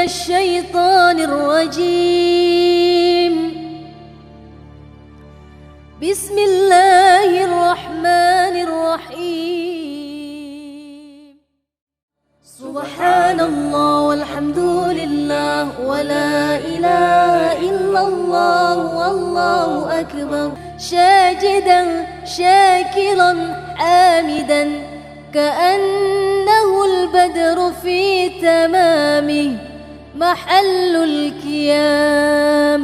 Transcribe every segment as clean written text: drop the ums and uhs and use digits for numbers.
الشيطان الرجيم. بسم الله الرحمن الرحيم. سبحان الله والحمد لله ولا إله إلا الله والله أكبر. ساجدا شاكرا حامدا كأنه البدر في تمامه محل القيام.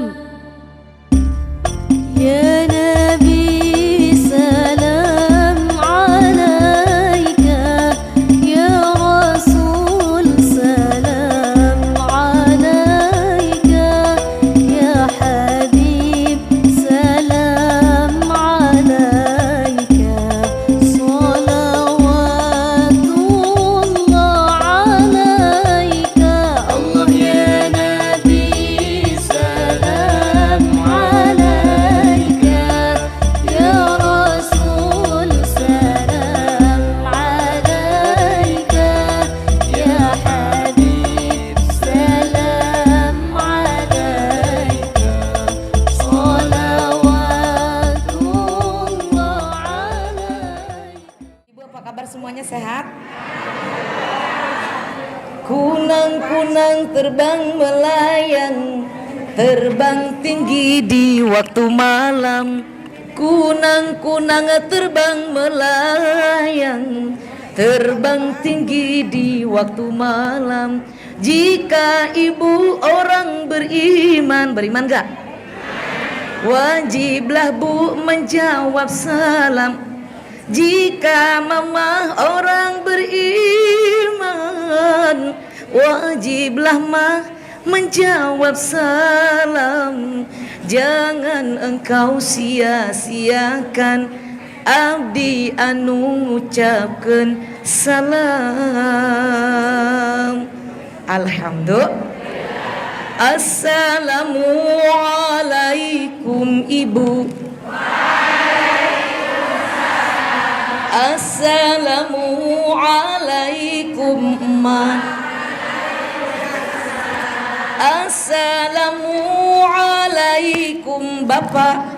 يا نبي سلام عليك، يا رسول سلام عليك، يا حبيب سلام عليك، صلوات الله عليك. الله يا نبي سلام عليك، يا رسول سلام عليك، يا حبيب سلام عليك، صلوات الله عليك. Ibu, apa kabar semuanya, sehat? Kunang-kunang terbang melayang, terbang tinggi di waktu malam. Kunang-kunang terbang melayang, terbang tinggi di waktu malam. Jika ibu orang beriman gak? Wajiblah bu menjawab salam. Jika mama orang beriman, wajiblah mah menjawab salam. Jangan engkau sia-siakan abdi anu ngucapkeun salam. Alhamdulillah. Assalamualaikum ibu. Assalamualaikum emak. Assalamualaikum bapak.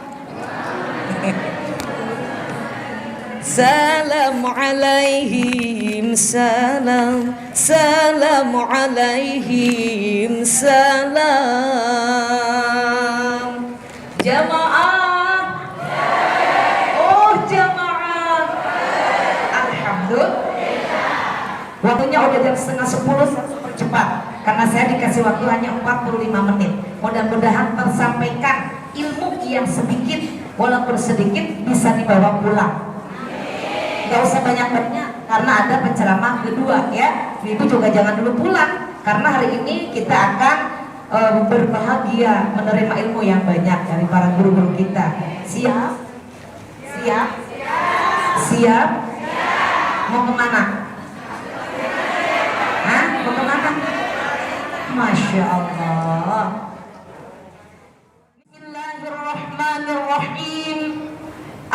Salam alaihim salam, salam alaihim salam. Jamaah, oh jamaah, alhamdulillah. Waktunya udah jam 9:30, saya percepat karena saya dikasih waktu hanya 45 menit. Mudah-mudahan tersampaikan ilmu yang sedikit, walaupun sedikit bisa dibawa pulang. Gak usah banyak-banyak karena ada penceramah kedua ya. Ibu juga jangan dulu pulang karena hari ini kita akan berbahagia menerima ilmu yang banyak dari para guru-guru kita. Siap? Siap? Siap? Mau kemana? Hah? Mau kemana? Masya Allah. Bismillahirrahmanirrahim.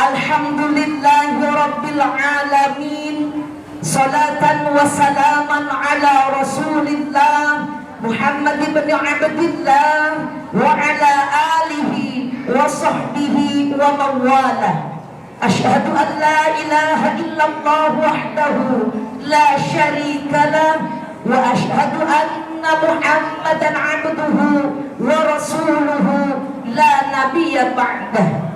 Alhamdulillahi rabbil alamin. Salatan wa salaman ala rasulillah Muhammad ibn Abdillah wa ala alihi wa sahbihi wa mawala. Ashhadu an la ilaha illallah wahdahu la syarika lah, wa ashhadu anna Muhammadan abduhu wa rasuluhu la nabiyya ba'dah.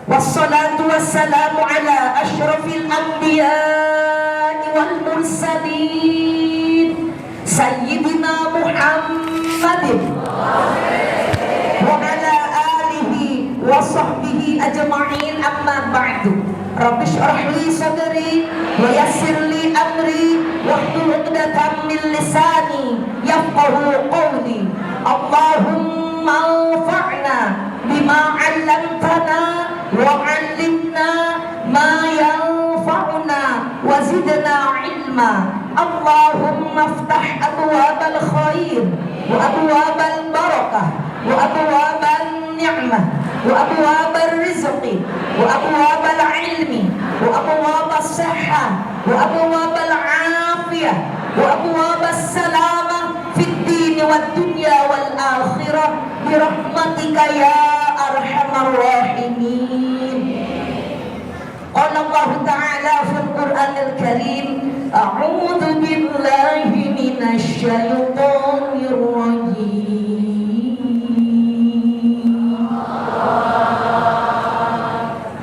Wassalatu wassalamu ala ashrafil anbiya'i wal mursalin Sayyidina Muhammadin wa ala alihi wa sahbihi ajma'in, amma ba'du. Rabbi shrah li sadri wa yassir li amri wahlul 'uqdatam min lisani yafqahu qawli. Allahumma anfa'na bima 'allamtana wa'allimna ma yanfa'una wa zidna ilma. Allahumma aftah abwabal khair wa abwabal barakah wa abwabal ni'mah wa abwabal rizqi wa abwabal ilmi wa abwabal sihhah wa abwabal afiyah wa abwabal salamah fid الدين والدنيا والآخرة برحمتك يا أرحم الراحمين. قال الله تعالى في القرآن الكريم أعوذ بالله من الشيطان الرجيم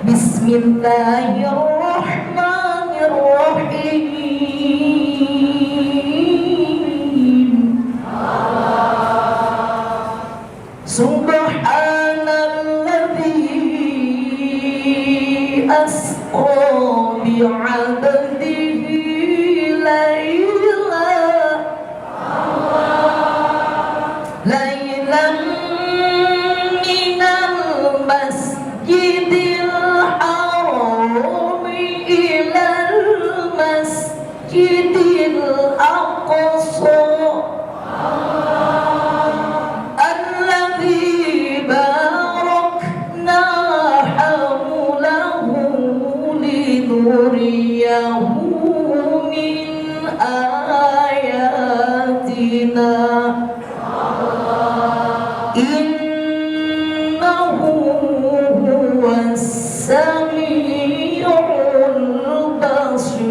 بسم الله الرحمن الرحيم Subhanalladzi asra bi'abdihi laylan minal masjidil haram ilal masjidil aqsa alladzi barakna hawlahu linuriyahu min ayatina innahu huwas samiul basir.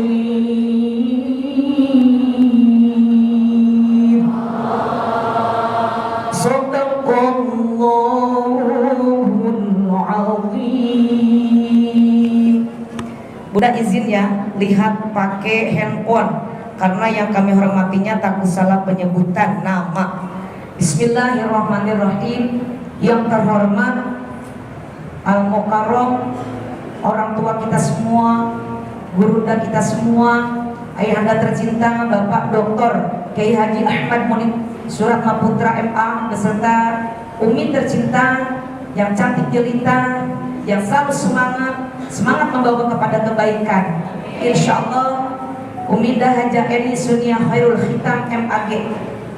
Shadaqallahul azim. Bunda izin ya lihat pakai handphone karena yang kami hormatinya takut salah penyebutan nama. Bismillahirrahmanirrahim. Yang terhormat Al-Mukarram, orang tua kita semua, guru dan kita semua, ayahanda tercinta Bapak Dr. Kiai Haji Ahmad Munib Suratma Putra MA beserta Umi tercinta yang cantik jelita, yang selalu semangat membawa kepada kebaikan. Insyaallah Uminda Haja Eni Sunia Khairul Khitam MAG.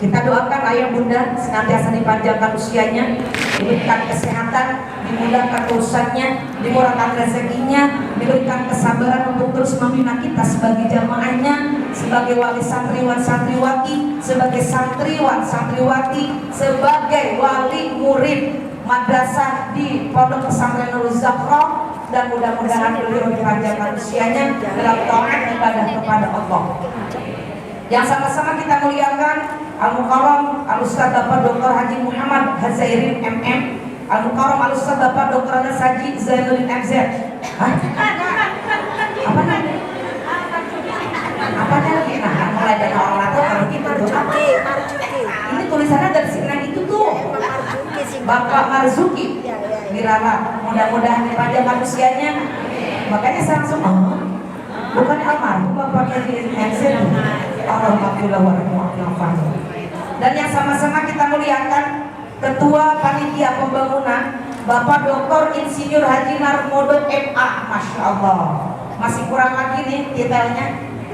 Kita doakan ayah bunda senantiasa dipanjangkan usianya, diberikan kesehatan, dimudahkan urusannya, dimurahkan rezekinya, diberikan kesabaran untuk terus membina kita sebagai jamaahnya, sebagai wali santriwan santriwati, sebagai santriwan santriwati, sebagai wali murid madrasah di Pondok Pesantren Nurul Zahra, dan mudah-mudahan beliau dipanjangkan usianya dalam taat ibadah kepada Allah. Yang sama-sama kita muliakan Al-Mukarram Al-Ustaz Bapak Dr. Haji Muhammad Hazairin MM, Al-Mukarram Al-Ustaz Bapak Dr. Anas Haji Zainuddin MZ. Apa namanya? Apanya lagi? Nah, mulai dari orang lato kalau gitu. Ini tulisannya dari sini itu tuh. Bapak Marzuki Wirala, mudah-mudahan dipanjangkan usianya. Makanya saya langsung bukan almarhum Bapak Haji MZ. Alhamdulillah warahmatullahi. Dan yang sama-sama kita muliakan Ketua Panitia Pembangunan Bapak Dr. Insinyur Haji Narmodo MA. Masya Allah, masih kurang lagi nih detailnya.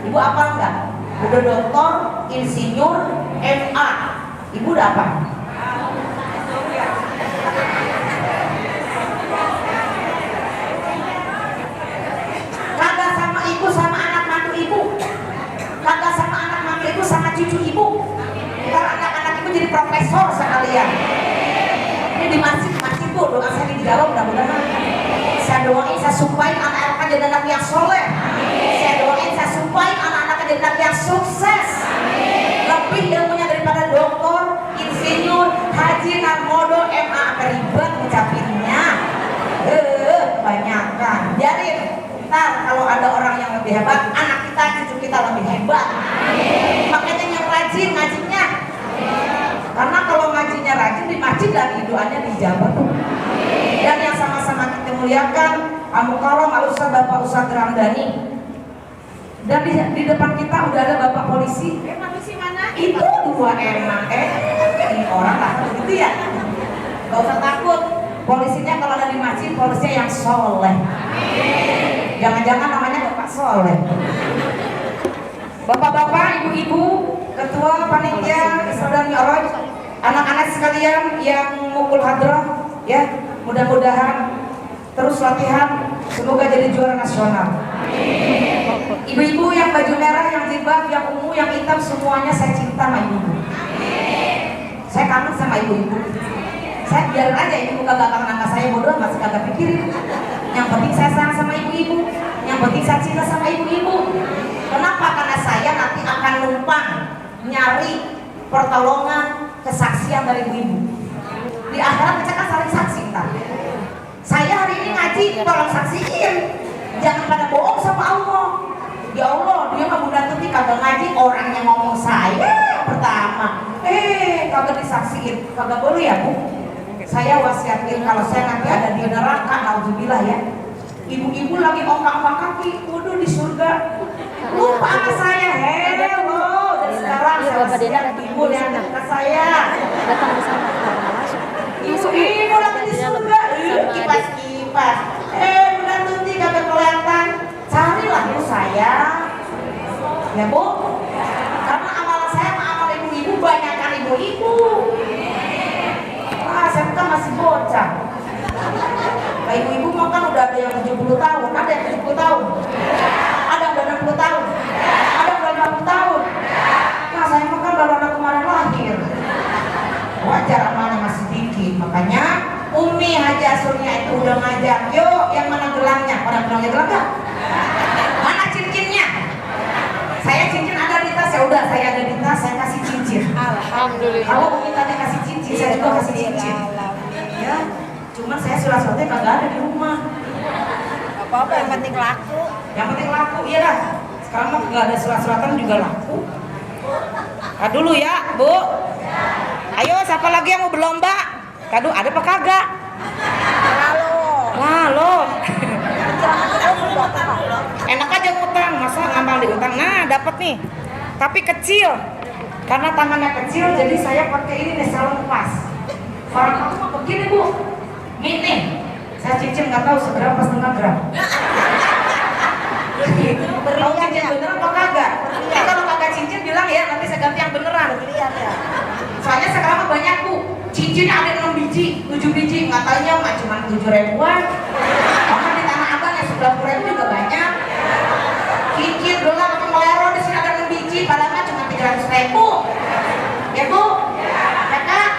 Ibu apa enggak? Udah Dr. Insinyur MA. Ibu udah apa? Kagak sama ibu sama anak mantu ibu, kagak sama anak mantu ibu sama cucu ibu. Karena anak-anak ibu jadi profesor sekalian. Ini di masjid bu, doa saya dijawab mudah-mudahan. Saya doain saya supaya anak-anak jadi anak yang soleh. Saya doain saya supaya anak-anak jadi anak yang sukses. Lebih ilmunya daripada Doktor Insinyur Haji Narmodo MA. Ribet ngucapinnya. Banyakan. Jadi ntar kalau ada orang yang lebih hebat, anak kita, cucu kita lebih hebat. Makanya yang rajin ngajinya. Karena kalau ngajinya rajin di masjid dan doanya dijawab. Dan yang sama-sama kita muliakan Al-Mukarram Al-Ustaz Bapak Ustaz Ramdhani. Dan di depan kita udah ada Bapak polisi. Polisi mana? Itu dua emang ini orang lah gitu ya. Gak usah takut. Polisinya kalau ada di masjid, polisinya yang soleh. Jangan-jangan namanya Bapak Soleh. Bapak-bapak, ibu-ibu, ketua panitia Isra dan Mi'raj, anak-anak sekalian yang mukul hadrah, ya, mudah-mudahan terus latihan, semoga jadi juara nasional. Ibu-ibu yang baju merah, yang jilbab, yang ungu, yang hitam, semuanya saya cinta sama ibu. kangen sama ibu-ibu. Saya biarin aja ibu kagak kangen sama saya, bodoh masih kagak pikirin. Yang penting saya sayang sama ibu-ibu, yang penting saya cinta sama ibu-ibu. Kenapa? Karena saya nanti akan numpang nyari pertolongan, kesaksian dari ibu-ibu. Di akhirat kita kan saling saksi ntar. Saya hari ini ngaji, tolong saksiin. Jangan pada bohong sama Allah. Ya Allah, dia mah Bunda Tuti kagak ngaji, orang yang ngomong saya pertama. Kagak disaksiin, kagak boleh ya Bu. Saya wasiatin kalau saya nanti ada di neraka, alhamdulillah ya. Ibu-ibu lagi ongkang-ongkang kaki, waduh di surga. Lupa sama saya, hello. Dari sekarang saya wasiat ibu yang dekat saya. Datang ke sana masuk. Ibu lagi di surga, kipas-kipas. Bunda Tuti kagak kelihatan. Carilah Bu saya, ya Bu. Karena amalan saya sama amal ibu-ibu banyakkan ibu-ibu. Saya kan masih bocah. Nah, ibu-ibu mah kan udah ada yang 70 tahun, ada yang 70 tahun, ada yang udah 60 tahun, ada yang udah 50 tahun. Nah, saya mah kan baru anak kemarin lahir. Wajar amalnya masih dikit, makanya Umi Haji Asurnya itu udah ngajar. Yuk, yang mana gelangnya? Pada gelangnya gelang gak? Mana cincinnya? Saya cincin ada di tas, ya udah saya ada di tas, saya kasih cincin. Alhamdulillah. Kalau Umi tadi kasih cincin, saya juga kasih cincin. Ya, cuman saya surat-suratnya kagak ada di rumah. Apa-apa yang penting laku. Yang penting laku, iya dah. Sekarang mah nggak ada surat-suratan juga laku. Nah, dulu ya, Bu. Ayo, siapa lagi yang mau berlomba? Kado ada apa kagak? Lalu. Enak aja ngutang, masa ngamal di utang. Nah, dapat nih. Tapi kecil. Karena tangannya kecil, jadi saya pakai ini nih salon pas. Orang kamu mah begini Bu. Gini. Saya cincin nggak tahu seberapa setengah gram. Mau cincin beneran apa kagak? Kalau kagak cincin bilang ya, nanti saya ganti yang beneran. Soalnya sekarang banyak Bu, cincinnya ada 6 biji, 7 biji, nggak taunya mah cuma 7 ribuan. Orang di Tanah Abang yang 90.000 juga banyak. Cincin gelang atau melero di sini ada 6 biji, padahal mah cuma 300.000. Ya Bu, ya Kak.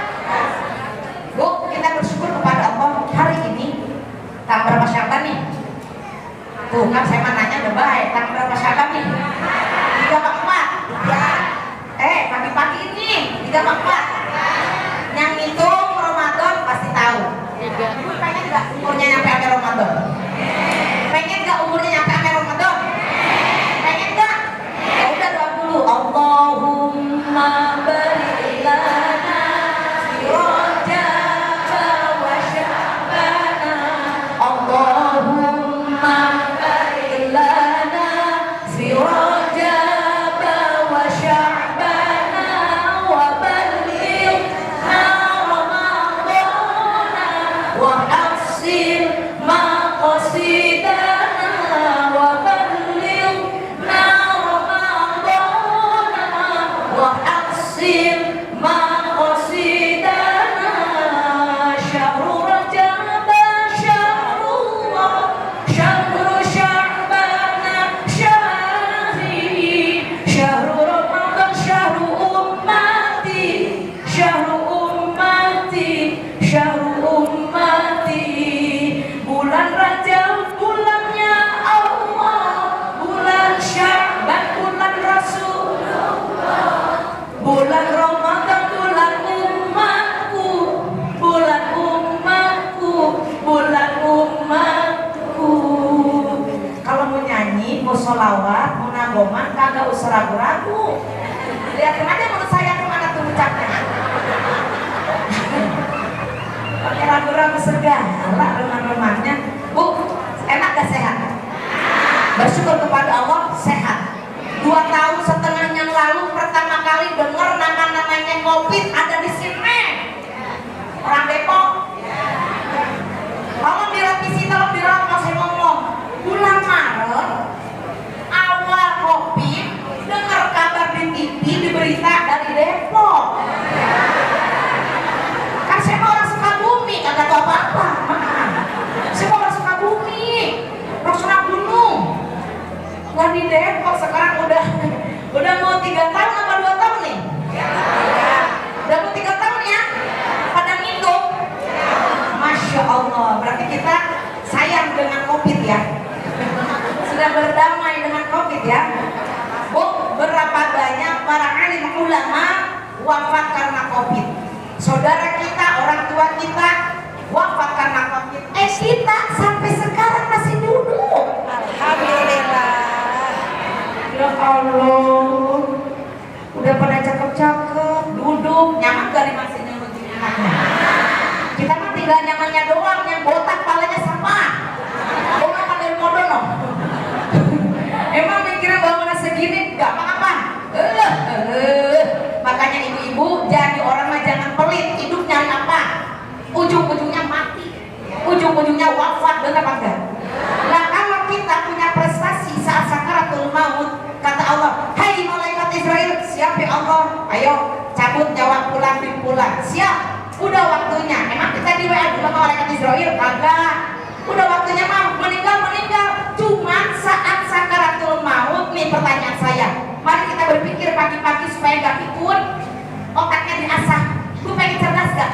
Bu, kita bersyukur kepada Allah hari ini. Tanggal berapa Syaban nih? Tuh kan saya mah nanya udah baik. Tanggal berapa Syaban nih? 3 apa 4? Pagi-pagi ini 3 apa 4? Yang hitung Ramadan pasti tahu. Ibu pengen gak umurnya nyampe sampai Ramadan? Pengen gak umurnya nyampe sampai Ramadan? Pengen gak? Ya udah doa dulu. Allahumma barik lana fi Rajab wa Sya'bana. Allahumma barik lana fi Rajab wa Sya'bana wa ballighna Ramadana wa ahsin maqasidana wa ballighna Ramadana wa ahsin maqasidana. Syahrul Rajab syahrullah, syahrul Sya'ban syahri, syahrul Ramadan syahrul ummati, syahrul ummati, syahrul ummati. Bulan Rajab bulannya Allah, bulan Sya'ban bulan Rasulullah, bulan Ramadan bulan umatku, bulan umatku, bulan umatku. Kalau mau nyanyi, mau sholawat, mau nagoman, kagak usah ragu-ragu. Lihatin aja menurut saya kemana tuh ucapnya. Pakai ragu-ragu segala remang-remangnya. Bu, enak gak sehat? Bersyukur kepada Allah sehat. 2 tahun setengah yang lalu pertama kali dengar nama-namanya COVID ada di sini. Orang Depok. Tolong direvisi, tolong dirawat, mau saya ngomong. Bulan Maret awal COVID dengar kabar di TV, di berita dari Depok. Kan saya mau orang Sukabumi, kagak tahu apa-apa. Saya mau orang Sukabumi, orang Sunagunung. Nah di Depok sekarang udah mau 3 tahun apa 2 tahun nih? Udah mau 3 tahun ya? saudara kita, orang tua kita wafat karena COVID. Kita sampai sekarang masih duduk. Alhamdulillah. Ya Allah, udah pada cakep-cakep, duduk, nyaman gak nih masih nyurutin anaknya? Kita mah tinggal nyamannya doang, yang botak palanya sama. Orang pada modal. Emang mikirnya bangunan segini gak apa-apa. Makanya ibu-ibu jadi orang mah jangan pelit, hidup nyari apa? Ujung-ujungnya mati, ujung-ujungnya wafat, benar apa enggak? Nah kalau kita punya prestasi saat sakaratul maut, kata Allah, hai malaikat Israel, siap ya Allah, ayo cabut nyawa pulang pulang, siap, udah waktunya. Emang kita di WA sama malaikat Israel? Kagak, udah waktunya mau meninggal. Cuman saat sakaratul maut nih, pertanyaan saya, mari kita berpikir pagi-pagi supaya gak pikun, otaknya diasah. Gue pengen cerdas gak?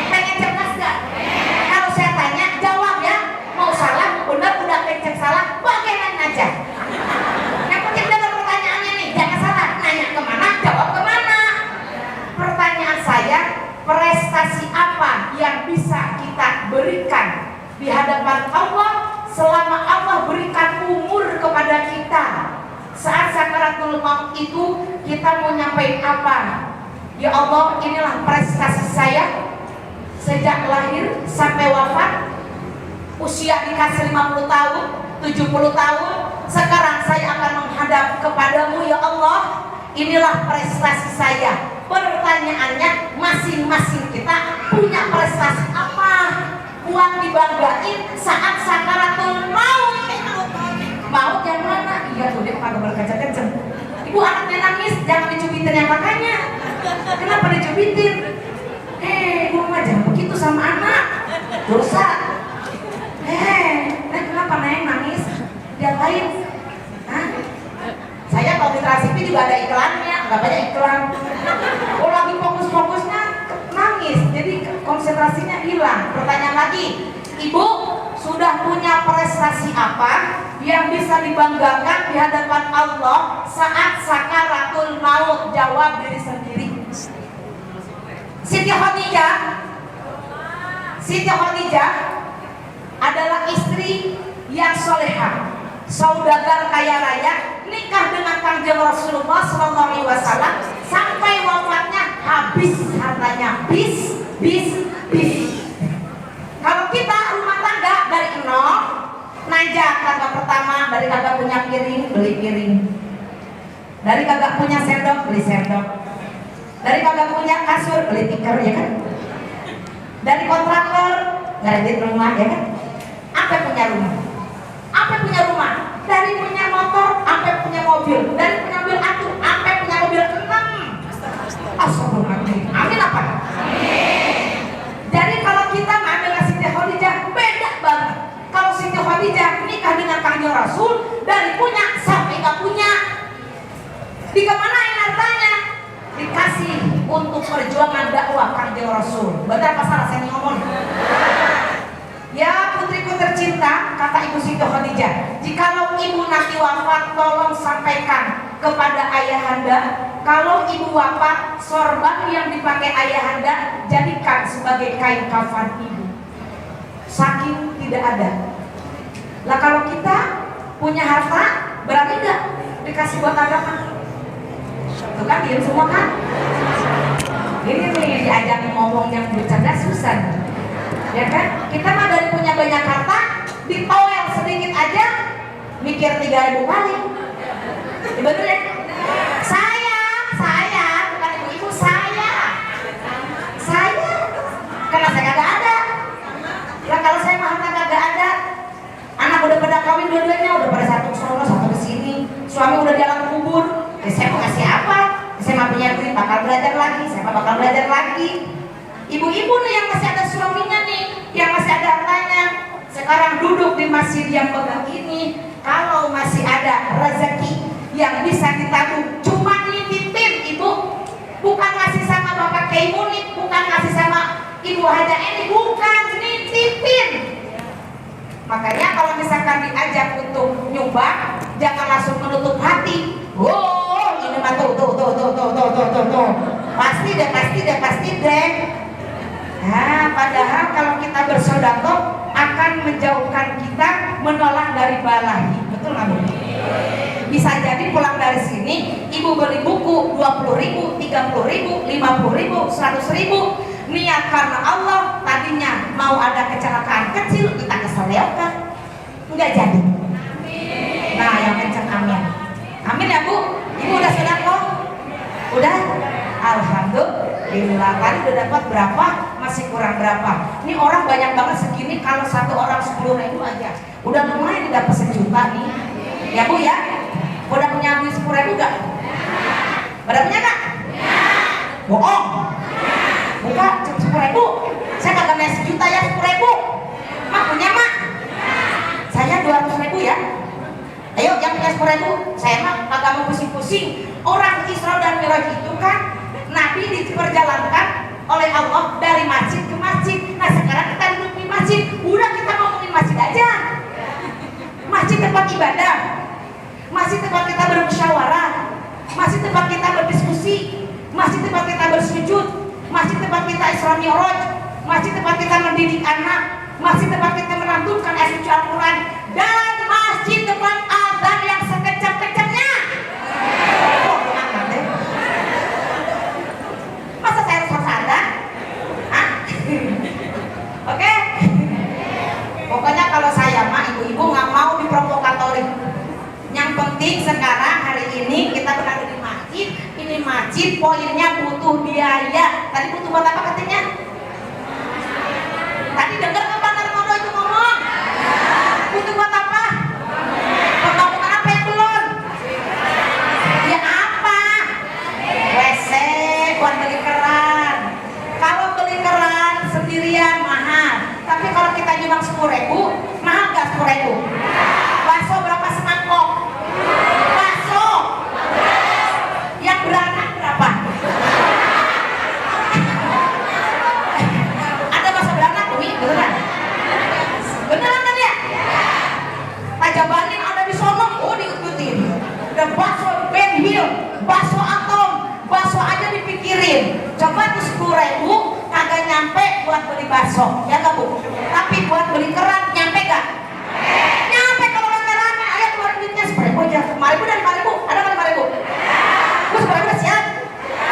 Pengen cerdas gak? Kalau saya tanya, jawab ya. Mau salah, benar, udah pencet salah, bagaimana aja. Yang penting dengar pertanyaannya nih, jangan salah. Nanya kemana, jawab kemana. Pertanyaan saya, prestasi apa yang bisa kita berikan di hadapan Allah selama Allah berikan umur kepada kita? Saat sakaratul maut itu kita mau nyampein apa? Ya Allah, inilah prestasi saya sejak lahir sampai wafat. Usia dikasih 50 tahun, 70 tahun, sekarang saya akan menghadap kepadamu ya Allah. Inilah prestasi saya. Pertanyaannya, masing-masing kita punya prestasi apa buat dibanggain saat sakaratul maut? Maut yang mana? Iya tuh, dia kagak berkaca kenceng. Ibu anaknya nangis, jangan dicubitin yang makanya. Kenapa dicubitin? Ibu mah jangan begitu sama anak, dosa. Kenapa Neng nangis? Dia lain. Hah? Saya kalau di Trans TV juga ada iklannya, nggak banyak iklan. Oh lagi fokus-fokusnya nangis, jadi konsentrasinya hilang. Pertanyaan lagi, Ibu sudah punya prestasi apa yang bisa dibanggakan di hadapan Allah saat sakaratul maut? Jawab diri sendiri. Siti Khadijah adalah istri yang soleha, saudagar kaya raya, nikah dengan Kanjeng Rasulullah SAW sampai wafatnya habis hartanya, bis. Kalau kita rumah tangga dari nol, najak kagak pertama, dari kagak punya piring beli piring, dari kagak punya sendok beli sendok, dari kagak punya kasur beli tikar, ya kan? Dari kontraktor ngeredit rumah, ya kan? Sampai punya rumah, dari punya motor sampai punya mobil, dari punya mobil satu sampai punya mobil 6. Astagfirullahaladzim. Amin apa? Jadi kalau kita ngambil Siti Khadijah beda banget. Kalau Siti Khadijah nikah dengan Kanjeng Rasul, dari punya sampai gak punya, dikemanain hartanya? Dikasih untuk perjuangan dakwah Kanjeng Rasul. Benar apa salah saya ngomong? Ya putriku tercinta, kata Ibu Siti Khadijah, jikalau ibu nanti wafat, tolong sampaikan kepada ayahanda, kalau ibu wafat, sorban yang dipakai ayahanda jadikan sebagai kain kafan ibu. Saking tidak ada. Lah kalau kita punya harta, berani nggak dikasih buat agama? Tuh kan diam semua kan? Ini nih diajak ngomong yang bercanda susah. Ya kan? Kita mah dari punya banyak harta, ditoel sedikit aja mikir 3.000 kali. Ya bener ya? Saya bukan ibu-ibu, saya karena saya kagak ada. Lah kalau saya mah harta kagak ada, anak udah pada kawin dua-duanya, udah pada satu sono satu kesini, suami udah di alam kubur. Saya mau kasih apa? Saya mah punya duit, bakal belajar lagi, saya mah bakal belajar lagi. Ibu-ibu nih yang masih ada suaminya nih, yang masih ada hartanya, sekarang duduk di masjid yang begini, kalau masih ada rezeki yang bisa ditabung, cuma nitipin ibu, bukan ngasih sama Bapak Kiai Munib, bukan ngasih sama Ibu Haja Eni, bukan, nitipin. Makanya kalau misalkan diajak untuk nyumbang, jangan langsung menutup hati. Oh, ini mah tuh. Pasti deh. sodako akan menjauhkan kita, menolak dari balahi. Betul nggak Bu? Bisa jadi pulang dari sini ibu beli buku 20.000, 30.000, 50.000, 100.000, niat karena Allah, tadinya mau ada kecelakaan kecil kita keseliokan, nggak jadi. Nah yang kencang amin. Amin ya Bu. Ibu udah sodako? Udah? Alhamdulillah. Tadi udah dapat berapa? Masih kurang berapa? Ini orang banyak banget segini, kalau satu orang 10.000 aja udah lumayan dapat 1 juta nih ya Bu ya. Udah punya duit 10.000 gak? Udah punya gak? Bohong. Buka 10.000. Saya kagak punya 1 juta ya, 10.000. Mak punya mak? Saya 200.000 ya. Ayo yang punya 10.000. Saya mah kagak mau pusing-pusing. Orang Isra dan Mi'raj itu kan Nabi diperjalankan oleh Allah dari masjid ke masjid. Nah sekarang kita duduk di masjid, udah kita ngomongin masjid aja. Masjid tempat ibadah, masjid tempat kita bermusyawarah, masjid tempat kita berdiskusi, masjid tempat kita bersujud, masjid tempat kita Isra Mi'raj, masjid tempat kita mendidik anak, masjid tempat kita melantunkan ayat suci Al-Quran, dan masjid tempat azan yang sekejap-kejapnya. Masa saya harus azan? Oke? Pokoknya kalau saya mah ibu-ibu nggak mau diprovokatori. Yang penting sekarang hari ini kita berada di masjid. Ini masjid poinnya butuh biaya. Tadi butuh buat apa katanya? Tadi dengar nggak Pak Narmodo itu ngomong? Butuh buat apa? Pembangunan apa yang belum? Ya apa? WC buat beli keran. Kalau beli keran sendirian mahal. Tapi kalau kita nyumbang 10.000, mahal gak 10.000? Bakso berapa semangkok? Bakso yang beranak berapa? Ada bakso beranak, Umi? Beneran? Beneran kan ya? Tajabanin ada di sono, oh diikutin. Ada bakso Ben Hill, bakso atom, bakso aja dipikirin. Coba tuh 10.000 kagak nyampe buat beli bakso, ya gak Bu? Tapi buat beli keran nyampe gak? Nyampe kalau rame-rame, ayo keluar duitnya 10.000 aja. 5.000 dan 5.000, ada nggak 5.000? Bu 10.000 udah siap?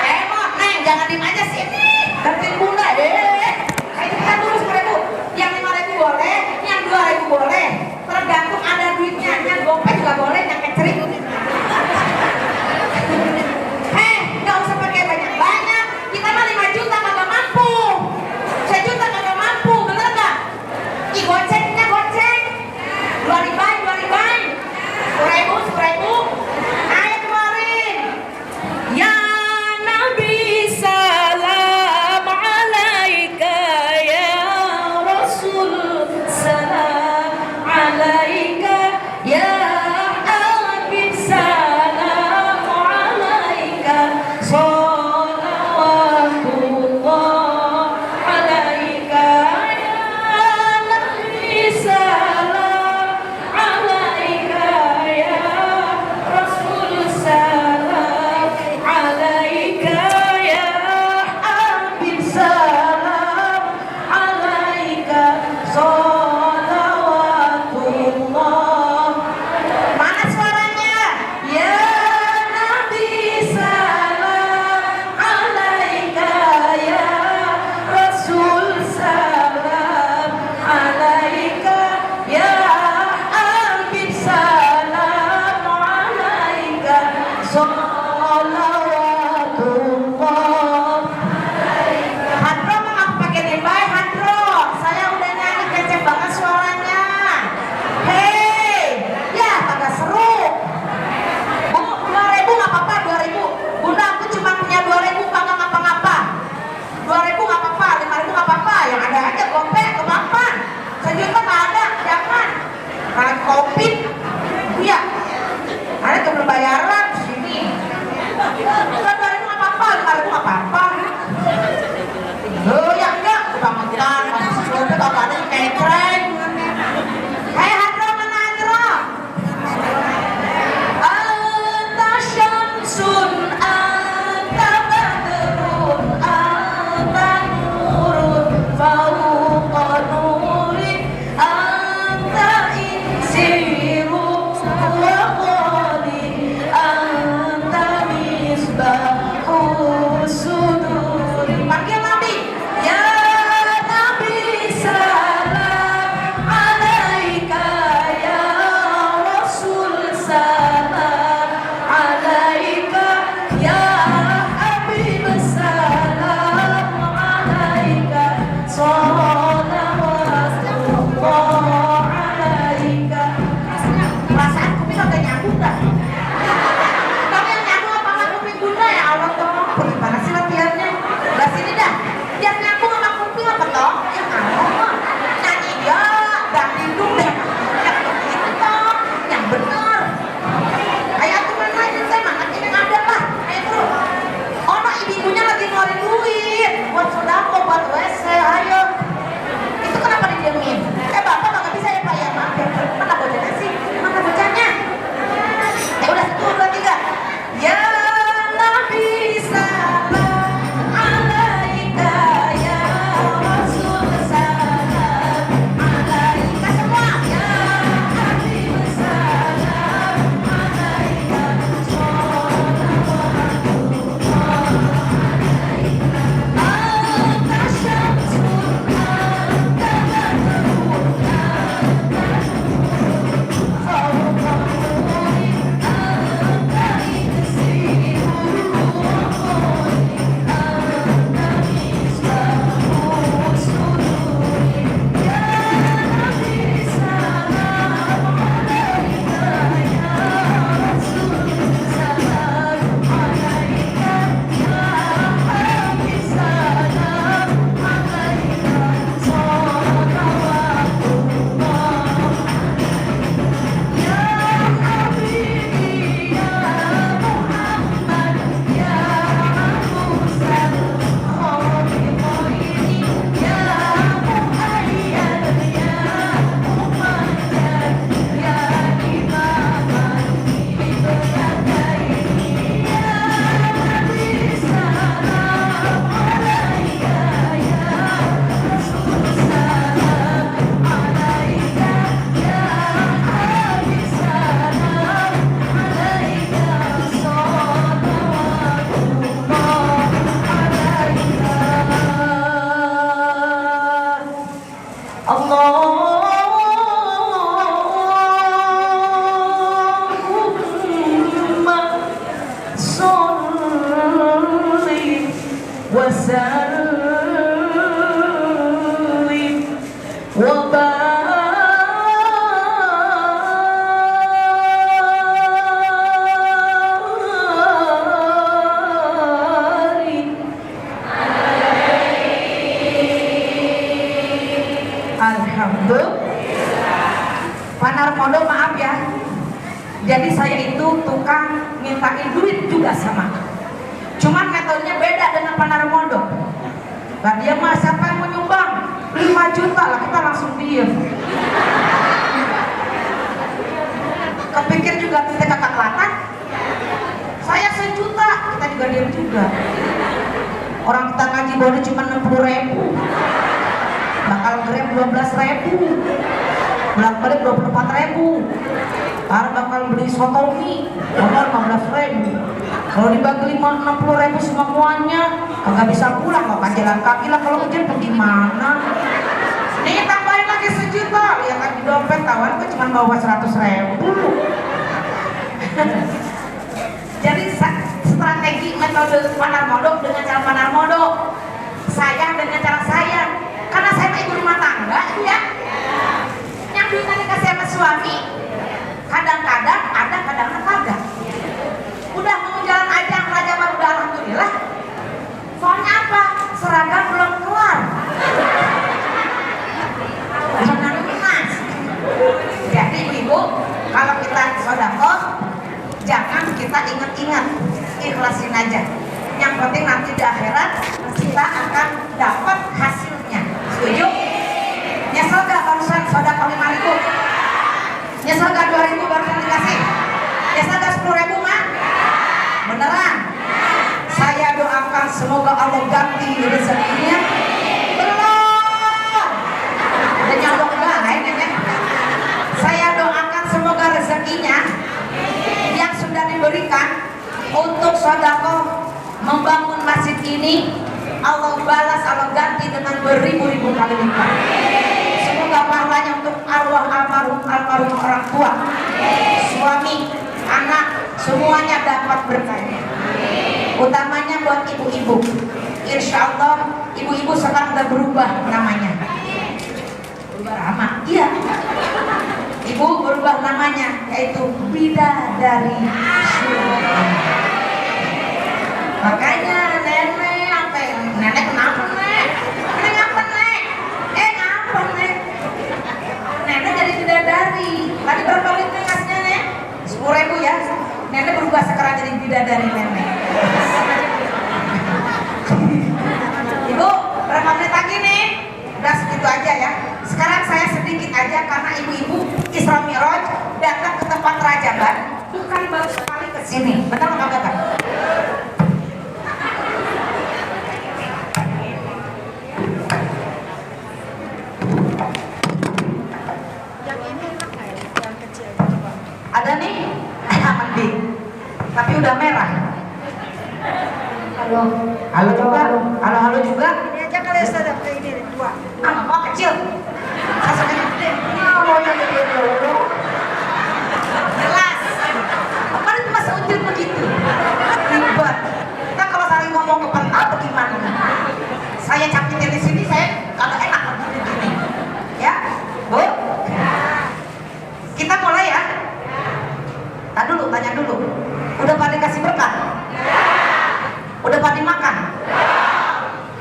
Emang, Neng jangan diem aja sini, gantiin bunda deh. Ayo cepetan dulu 10.000. Yang 5.000 boleh, yang 2.000 boleh. Tergantung ada duitnya, yang gopek juga boleh, yang kecerik. Nggak usah pakai banyak-banyak. Kita mah 5 juta kagak mampu, 1 juta kagak mampu, bener gak? Ih gocengnya goceng 2.000, 10.000, 10.000. Ayo keluarin. Ya Nabi salam alaika, ya Rasul salam alaika, ya Habib salam alaika, salawatullah alaika, ya Nabi salam alaika, ya Rasul salam alaika, ya Habib salam alaika, salawatullah. Mana suaranya? Ya Nabi salam alaika, ya Rasul salam alaika, ya Habib salam alaika, salawatullah. Hadrat Pak Narmodo maaf ya. Jadi saya itu tukang mintain duit juga sama. Cuman metodenya beda dengan Pak Narmodo. Nah dia mah siapa yang menyumbang 5 juta lah kita langsung diem. Kepikir juga kita kakak kelatan. Saya 1 juta kita juga diem juga. Orang kita ngaji baru cuma 60.000. Bakal grab 12.000. Bolak-balik 24.000. Karena bakal beli soto mie modal 15.000. Kalau dibagi 60.000 semuanya kagak bisa pulang, mau jalan kaki lah kalau hujan bagaimana. Nih tambahin lagi 1 juta, lihat lagi dompet tawan gue cuma bawa 100.000. Jadi strategi metode Pak Narmodo dengan cara Pak Narmodo, saya dengan cara saya, karena saya ibu rumah tangga ya. Yang duitnya dikasih sama suami, kadang-kadang ada, kadang-kadang kagak. Udah mau jalan aja, raja baru udah alhamdulillah. Soalnya apa? Seragam belum keluar. Jangan lunas. Jadi ibu, kalau kita sedekah, jangan kita ingat-ingat, ikhlasin aja. Yang penting nanti di akhirat kita akan dapat hasilnya. Setuju? Nyesel gak barusan sedekah 5.000? Nyesel gak 2.000 barusan dikasih? Nyesel gak 10.000 mah? Beneran? Saya doakan semoga Allah ganti rezekinya. Belum. Udah nyodok banget ya. Saya doakan semoga rezekinya yang sudah diberikan untuk sedekah membangun masjid ini, Allah balas, Allah ganti dengan beribu-ribu kali lipat. Semoga pahalanya untuk arwah almarhum orang tua, suami, anak, semuanya dapat berkahnya. Utamanya buat ibu-ibu. Insya Allah ibu-ibu sekarang udah berubah namanya. Berubah nama? Iya. Ibu berubah namanya yaitu Bidadari Surga. Makanya nenek apa? Nenek kenapa nek? Nenek ngapa nek? Ngapa nek? Nenek jadi bidadari. Tadi berapa duit nek ngasihnya nek? 10.000 ya. Nenek berubah sekarang jadi bidadari nenek. Ibu, berapa menit lagi nih? Udah segitu aja ya. Sekarang saya sedikit aja karena ibu-ibu Isra Mi'raj datang ke tempat Rajaban bukan baru sekali ke sini. Benar nggak kagak? Yang ini enak nggak ya? Yang kecil coba. Ada nih, mending. Tapi udah merah. Halo. Halo juga. Halo juga. Ini aja kali sedap kayak ini dua. Mau kecil. Saya suka yang gede. Mau yang gede dulu. Jelas. Kemarin cuma seujur begitu. Ribet. Kita kalau saling ngomong ke pental bagaimana? Saya capitin di sini, saya kagak enak begini. Ya, Bu. Kita mulai ya. Tanya dulu. Udah pada kasih berkat? Udah pada makan?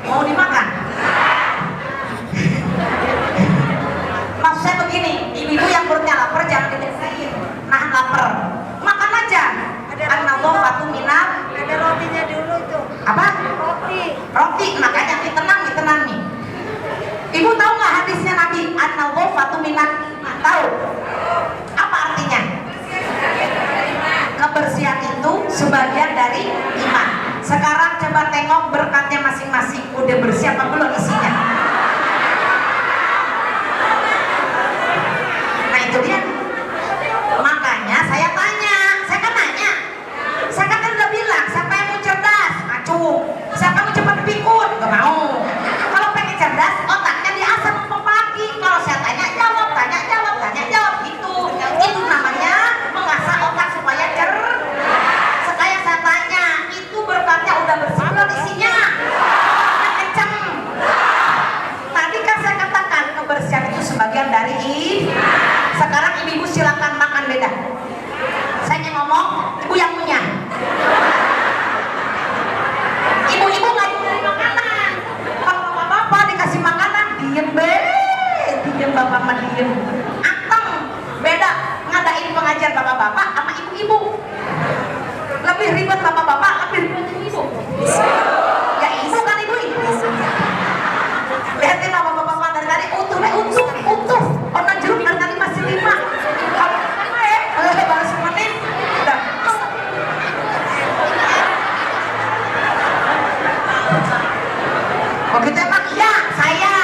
Mau dimakan? Maksud saya begini, ibu-ibu yang perutnya lapar jangan dibiksain, nahan lapar, makan aja. An-nadhafatu minal. Ada rotinya dulu tuh. Apa? Roti. Makanya tenang nih. Ibu tahu nggak hadisnya Nabi? An-nadhafatu minal iman. Tahu? Apa artinya? Kebersihan itu sebagian dari iman. Sekarang coba tengok berkatnya masing-masing, udah bersih apa belum isinya? Nah itu dia. Makanya saya tanya, saya kan udah bilang, siapa yang mau cerdas? Acung. Siapa yang mau cepat pikun? Gak mau. Kalau pengen cerdas, otaknya diasah pagi. Kalau saya tanya jawab. Itu namanya mengasah otak supaya cerdas. Sekaya saya tanya, itu berkatnya udah bersih belum isinya? Kenceng. Tadi kan saya katakan kebersihan itu sebagian dari iman. Sekarang ibu silakan makan beda. Saya yang ngomong, ibu yang punya. Ibu-ibu nggak dikasih makanan. Kalau bapak dikasih makanan, diem be, diem. diem bapak mah diem. Anteng beda ngadain pengajian bapak-bapak sama ibu-ibu. Lebih ribet bapak-bapak, lebih ribet ibu. Ya ibu kan ibu. Lihatin bapak-bapak dari tadi utuh. Orang jeruk dari tadi masih 5. Baru semenit. Udah. Oh gitu emang? Iya, saya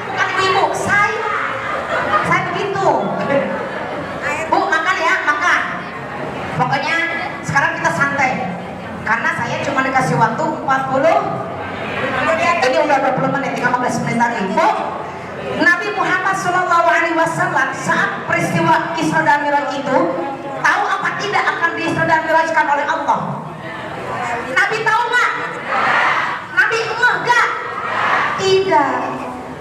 bukan ibu-ibu, saya begitu. Bu, makan ya, makan. Pokoknya sekarang kita santai karena saya cuma dikasih waktu 40. Ini udah 20 menit, 15 menit lagi. Bu, Nabi Muhammad SAW saat peristiwa Isra dan Mi'raj itu tahu apa tidak akan di-Isra dan Mi'rajkan oleh Allah? Nabi tahu nggak? Nabi enggak? Tidak.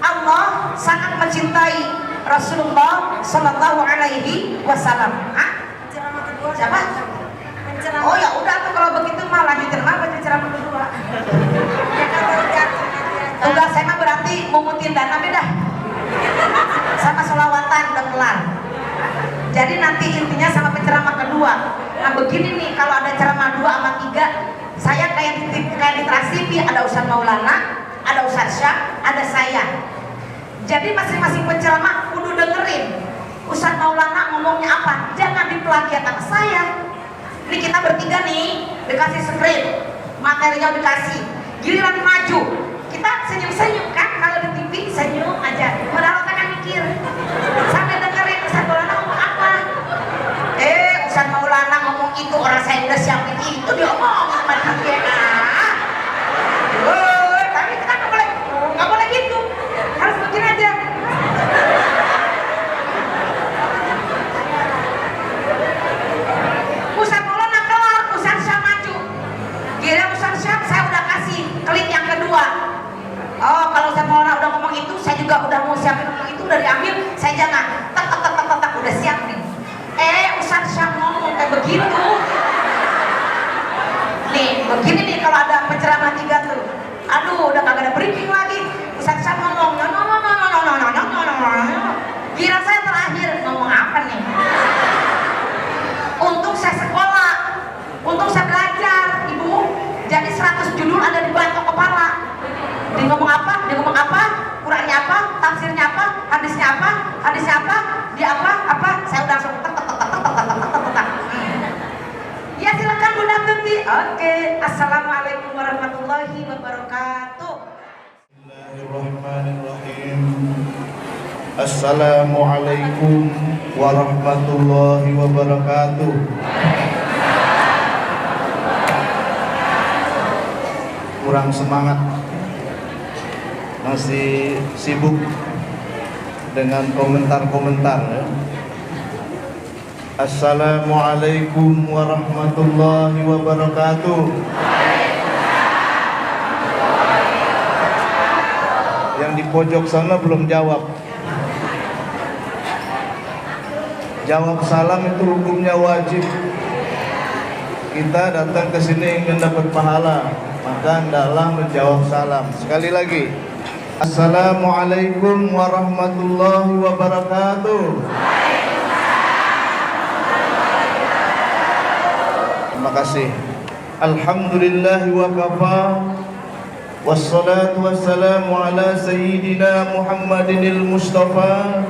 Allah sangat mencintai Rasulullah Sallallahu Alaihi Wasallam. Siapa? Oh ya udah tuh kalau begitu mah lanjutin apa ceramah kedua. Udah saya mah berarti mungutin dana beda. Sama sholawatan udah kelar. Jadi nanti intinya sama penceramah kedua. Nah begini nih, kalau ada ceramah 2 sama 3, saya kayak di Trans TV ada Ustaz Maulana, ada Ustaz Syah, ada saya. Jadi masing-masing penceramah kudu dengerin Ustaz Maulana ngomongnya apa, jangan diplagiat sama saya. Ini kita bertiga nih dikasih skrip, materinya dikasih, giliran maju kita senyum-senyum kan, kalau di TV senyum aja, padahal kan mikir sampai dengerin Ustaz Maulana ngomong apa. Ustaz Maulana ngomong itu, orang saya udah siapin itu diomong sama dia. Tapi kita nggak boleh gitu, harus begini aja. Ustaz Maulana kelar, Ustaz Syah maju. Kira Ustaz Syah saya udah kasih klik yang kedua. Oh kalau Ustaz Maulana udah ngomong itu, saya juga udah mau siapin ngomong itu, udah diambil, saya jangan tak udah siap nih. Ustaz Syah ngomong kayak begitu. Nih begini nih kalau ada penceramah 3 tuh, aduh udah kagak ada briefing lagi. Ustaz Syah ngomong kira saya terakhir ngomong apa nih. Untung saya sekolah, untung saya belajar ibu. Jadi 100 judul ada di bantong kepala. Dia ngomong apa, Qurannya apa, tafsirnya apa, hadisnya apa, dia apa, saya udah langsung tak. Ya silakan Bunda Tuti. Oke, assalamualaikum warahmatullahi wabarakatuh. Bismillahirrahmanirrahim. Assalamualaikum warahmatullahi wabarakatuh. Kurang semangat, masih sibuk dengan komentar-komentar ya. Assalamualaikum warahmatullahi wabarakatuh. Yang di pojok sana belum jawab. Jawab salam itu hukumnya wajib. Kita datang ke sini ingin dapat pahala, maka hendaklah menjawab salam. Sekali lagi, Assalamualaikum warahmatullahi wabarakatuh. Terima kasih. Alhamdulillahi wa kafa, wassalatu wassalamu ala sayyidina Muhammadinil Mustafa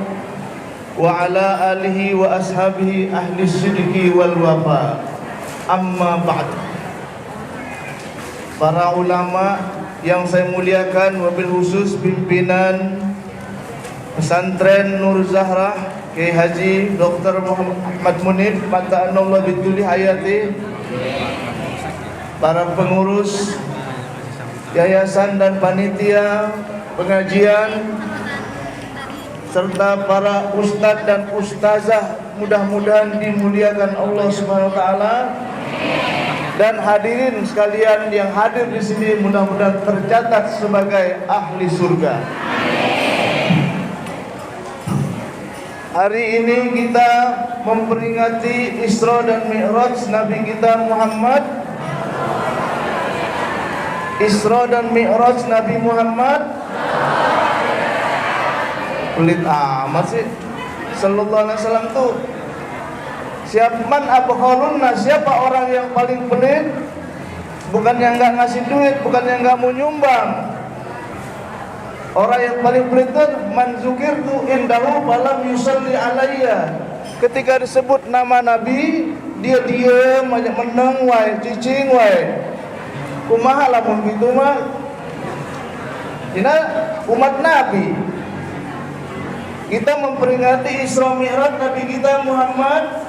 wa ala alihi wa ashabihi ahli sidqi wal wafa. Amma ba'd. Para ulama yang saya muliakan, wabil khusus pimpinan pesantren Nur Zahrah Kiai Haji Dr. Muhammad Munib Mata'anallah Biduli Hayati, para pengurus yayasan dan panitia pengajian, serta para ustadz dan ustazah, mudah-mudahan dimuliakan Allah Subhanahu wa taala. Dan hadirin sekalian yang hadir di sini mudah-mudahan tercatat sebagai ahli surga. Hari ini kita memperingati Isra dan Mi'raj Nabi kita Muhammad. Isra dan Mi'raj Nabi Muhammad. Pelit amat sih. Sallallahu alaihi wasallam tuh siapa siapa orang yang paling pelit? Bukan yang nggak ngasih duit, bukan yang nggak mau nyumbang. Orang yang paling pelit itu man zukirtu indahu falam yusalli alayya. Ketika disebut nama Nabi, dia diam aja, meneng wae, cicing wae. Kumaha lamun kitu mah? Dina umat Nabi. Kita memperingati Isra Mi'raj Nabi kita Muhammad.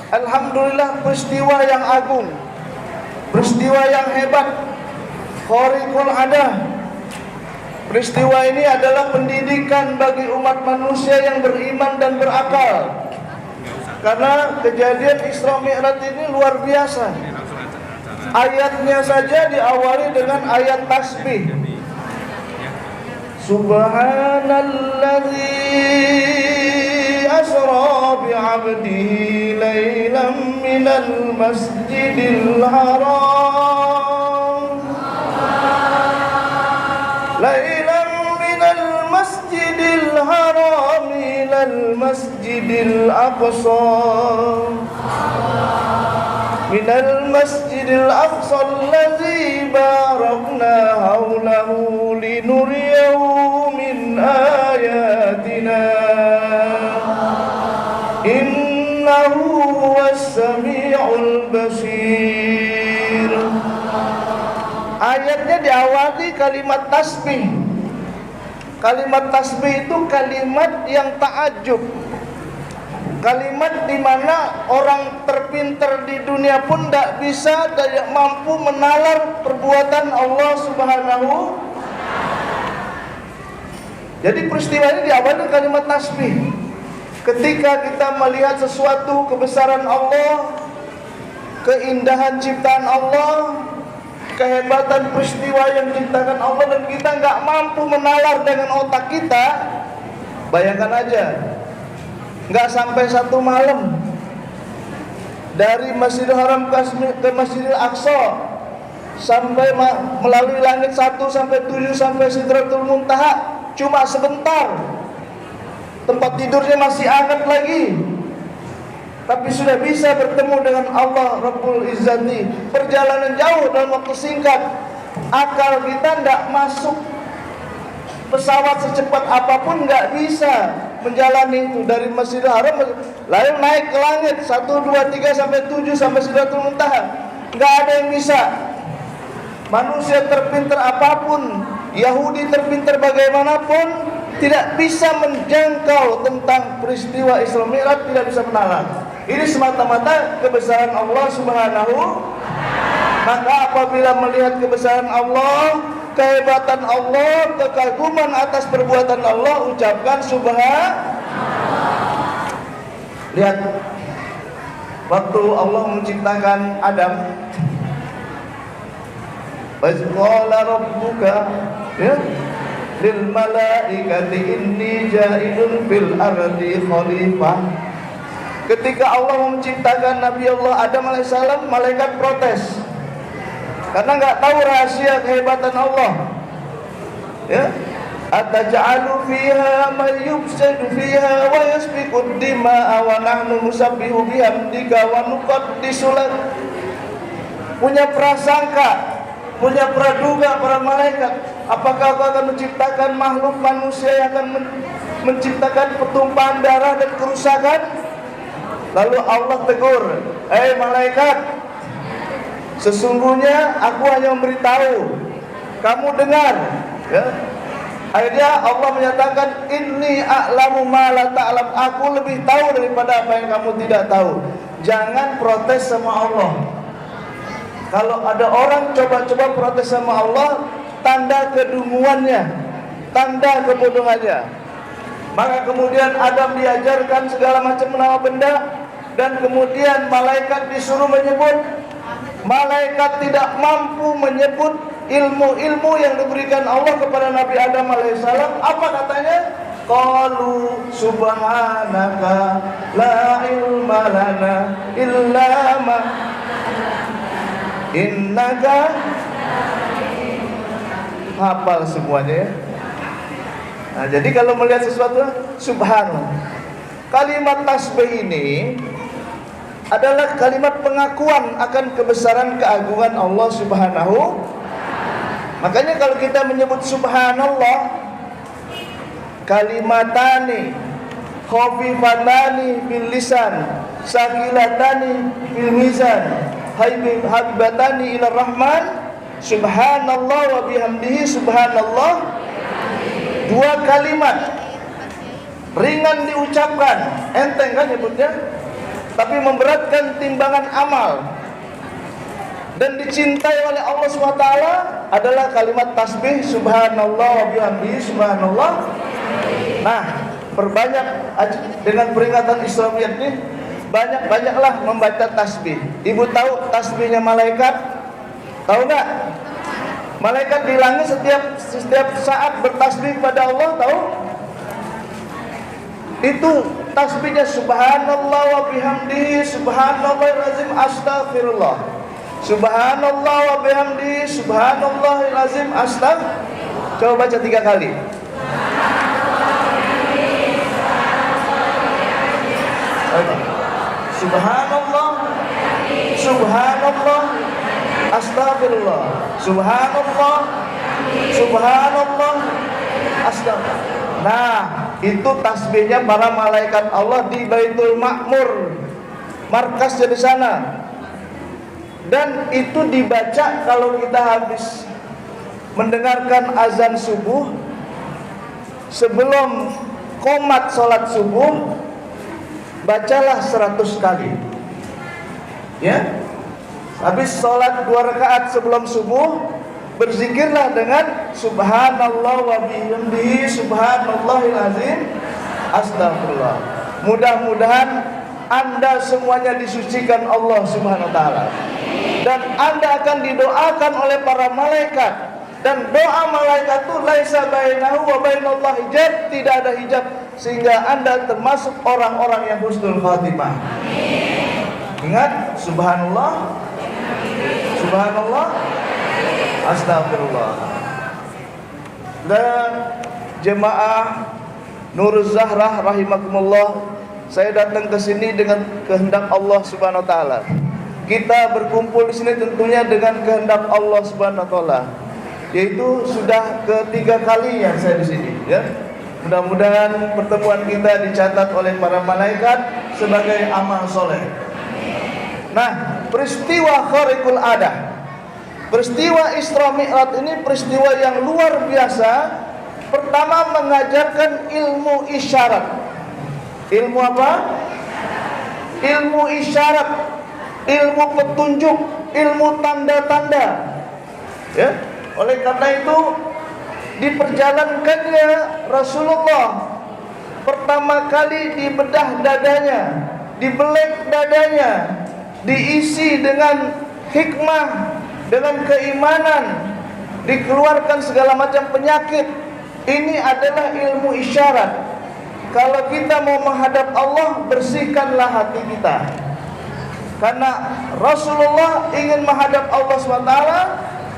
Alhamdulillah, peristiwa yang agung, peristiwa yang hebat, khariqul adah. Peristiwa ini adalah pendidikan bagi umat manusia yang beriman dan berakal. Karena kejadian Isra Mi'raj ini luar biasa. Ayatnya saja diawali dengan ayat tasbih. Subhanalladzi asra bi'abdihi laylan minal masjidil haram laylan minal masjidil haram ilal masjidil aqsa minal masjidil aqsa alladzi barakna haulahu linuriyahu min ayatina innahu huwas sami'ul basir. Ayatnya diawali kalimat tasbih. Kalimat tasbih itu kalimat yang ta'ajub. Kalimat di mana orang terpintar di dunia pun tidak bisa, tidak mampu menalar perbuatan Allah Subhanahu. Jadi peristiwa ini diawali kalimat tasbih. Ketika kita melihat sesuatu kebesaran Allah, keindahan ciptaan Allah, kehebatan peristiwa yang diciptakan Allah, dan kita nggak mampu menalar dengan otak kita, bayangkan aja. Nggak sampai satu malam dari Masjidil Haram ke Masjidil Aqsa, sampai melalui langit 1 sampai 7 sampai Sidratul Muntaha, cuma sebentar. Tempat tidurnya masih hangat lagi, tapi sudah bisa bertemu dengan Allah Rabbul Izzati. Perjalanan jauh dalam waktu singkat. Akal kita tidak masuk. Pesawat secepat apapun nggak bisa menjalani itu dari Masjidil Haram lalu naik ke langit 1, 2, 3 sampai 7 sampai Sidratul Muntaha. Nggak ada yang bisa. Manusia terpintar apapun, Yahudi terpintar bagaimanapun, tidak bisa menjangkau tentang peristiwa Isra Mi'raj, tidak bisa menalar. Ini semata-mata kebesaran Allah Subhanahu. Maka apabila melihat kebesaran Allah, kehebatan Allah, kekaguman atas perbuatan Allah, ucapkan subhan. Lihat, waktu Allah menciptakan Adam, qala rabbuka ya lil malaikati inni ja'ilun fil ardi khalifah. Ketika Allah menciptakan Nabi Allah Adam alaihissalam, malaikat protes karena nggak tahu rahasia kehebatan Allah. Ya, ataj'alu fiha may yufsidu fiha wa yasfiku dima'a wa nahnu nusabbihu bihamdika wa nuqaddisu lak. Punya prasangka, punya praduga para malaikat, apakah kau akan menciptakan makhluk manusia yang akan menciptakan pertumpahan darah dan kerusakan? Lalu Allah tegur, malaikat, sesungguhnya aku hanya memberitahu, kamu dengar. Ya. Akhirnya Allah menyatakan, inni a'lamu ma la ta'lam, aku lebih tahu daripada apa yang kamu tidak tahu. Jangan protes sama Allah. Kalau ada orang coba-coba protes sama Allah, tanda kedunguannya, tanda kebodohannya. Maka kemudian Adam diajarkan segala macam nama benda, dan kemudian malaikat disuruh menyebut. Malaikat tidak mampu menyebut ilmu-ilmu yang diberikan Allah kepada Nabi Adam alaihissalam. Apa katanya? Qalu subhanaka la ilma lana illa ma innaka hafal semuanya ya. Nah, jadi kalau melihat sesuatu, subhanallah. Kalimat tasbih ini adalah kalimat pengakuan akan kebesaran keagungan Allah Subhanahu. Makanya kalau kita menyebut subhanallah, kalimatani khafifatani bil lisan, sakilatani bil mizan, habibatani ila rahman, subhanallah wa bihamdihi subhanallah. Dua kalimat ringan diucapkan, enteng kan nyebutnya, tapi memberatkan timbangan amal dan dicintai oleh Allah SWT adalah kalimat tasbih subhanallah wa bihamdihi subhanallah. Nah, perbanyak dengan peringatan Isra Mi'raj ini, banyak-banyaklah membaca tasbih. Ibu tahu tasbihnya malaikat? Tahu nggak? Malaikat di langit setiap saat bertasbih pada Allah, tahu? Itu tasbihnya subhanallah wa bihamdihi subhanallahil azim astaghfirullah. Subhanallah wa bihamdihi subhanallahil azim astaghfirullah. Coba baca 3 kali. Subhanallah, subhanallah, astagfirullah, subhanallah, subhanallah, astagfirullah. Nah, itu tasbihnya para malaikat Allah di Baitul Ma'mur, markasnya di sana. Dan itu dibaca kalau kita habis mendengarkan azan subuh, sebelum qomat sholat subuh, bacalah 100 kali. Ya. Habis sholat 2 rakaat sebelum subuh, berzikirlah dengan subhanallah wa bihamdihi subhanallahil azim astagfirullah. Mudah-mudahan Anda semuanya disucikan Allah Subhanahu wa taala. Dan Anda akan didoakan oleh para malaikat. Dan doa malaikat itu laisa bainahu wa bainallahi hijab, tidak ada hijab, sehingga Anda termasuk orang-orang yang husnul khatimah. Ingat, subhanallah, subhanallah, astagfirullah. Dan jemaah Nuruz Zahrah rahimakumullah, saya datang ke sini dengan kehendak Allah Subhanahu wa taala. Kita berkumpul di sini tentunya dengan kehendak Allah Subhanahu wa taala. Yaitu sudah ketiga kalinya saya di sini, ya. Mudah-mudahan pertemuan kita dicatat oleh para malaikat sebagai amal soleh. Nah, peristiwa khariqul adah, peristiwa Isra Mi'raj ini peristiwa yang luar biasa. Pertama, mengajarkan ilmu isyarat. Ilmu apa? Ilmu isyarat, ilmu petunjuk, ilmu tanda-tanda. Ya. Oleh karena itu diperjalankannya Rasulullah pertama kali dibedah dadanya, dibelek dadanya, diisi dengan hikmah, dengan keimanan, dikeluarkan segala macam penyakit. Ini adalah ilmu isyarat. Kalau kita mau menghadap Allah, bersihkanlah hati kita. Karena Rasulullah ingin menghadap Allah SWT,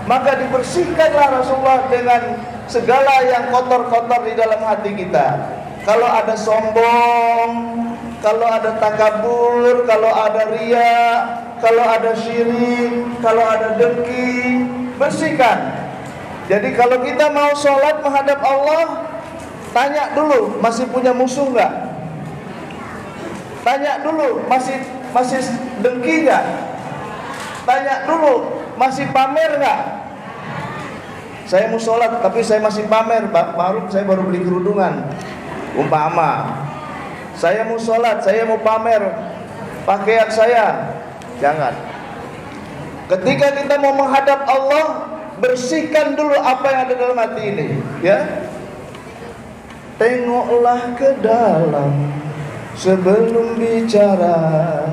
maka dibersihkanlah Rasulullah dengan segala yang kotor-kotor di dalam hati kita. Kalau ada sombong, kalau ada takabur, kalau ada riya, kalau ada syirik, kalau ada dengki, bersihkan. Jadi kalau kita mau sholat menghadap Allah, tanya dulu, masih punya musuh nggak? Tanya dulu, masih dengki nggak? Tanya dulu, masih pamer nggak? Saya mau sholat tapi saya masih pamer, saya baru beli kerudungan. Umpama saya mau sholat, saya mau pamer pakaian saya, jangan. Ketika kita mau menghadap Allah, bersihkan dulu apa yang ada dalam hati ini, ya. Tengoklah ke dalam sebelum bicara,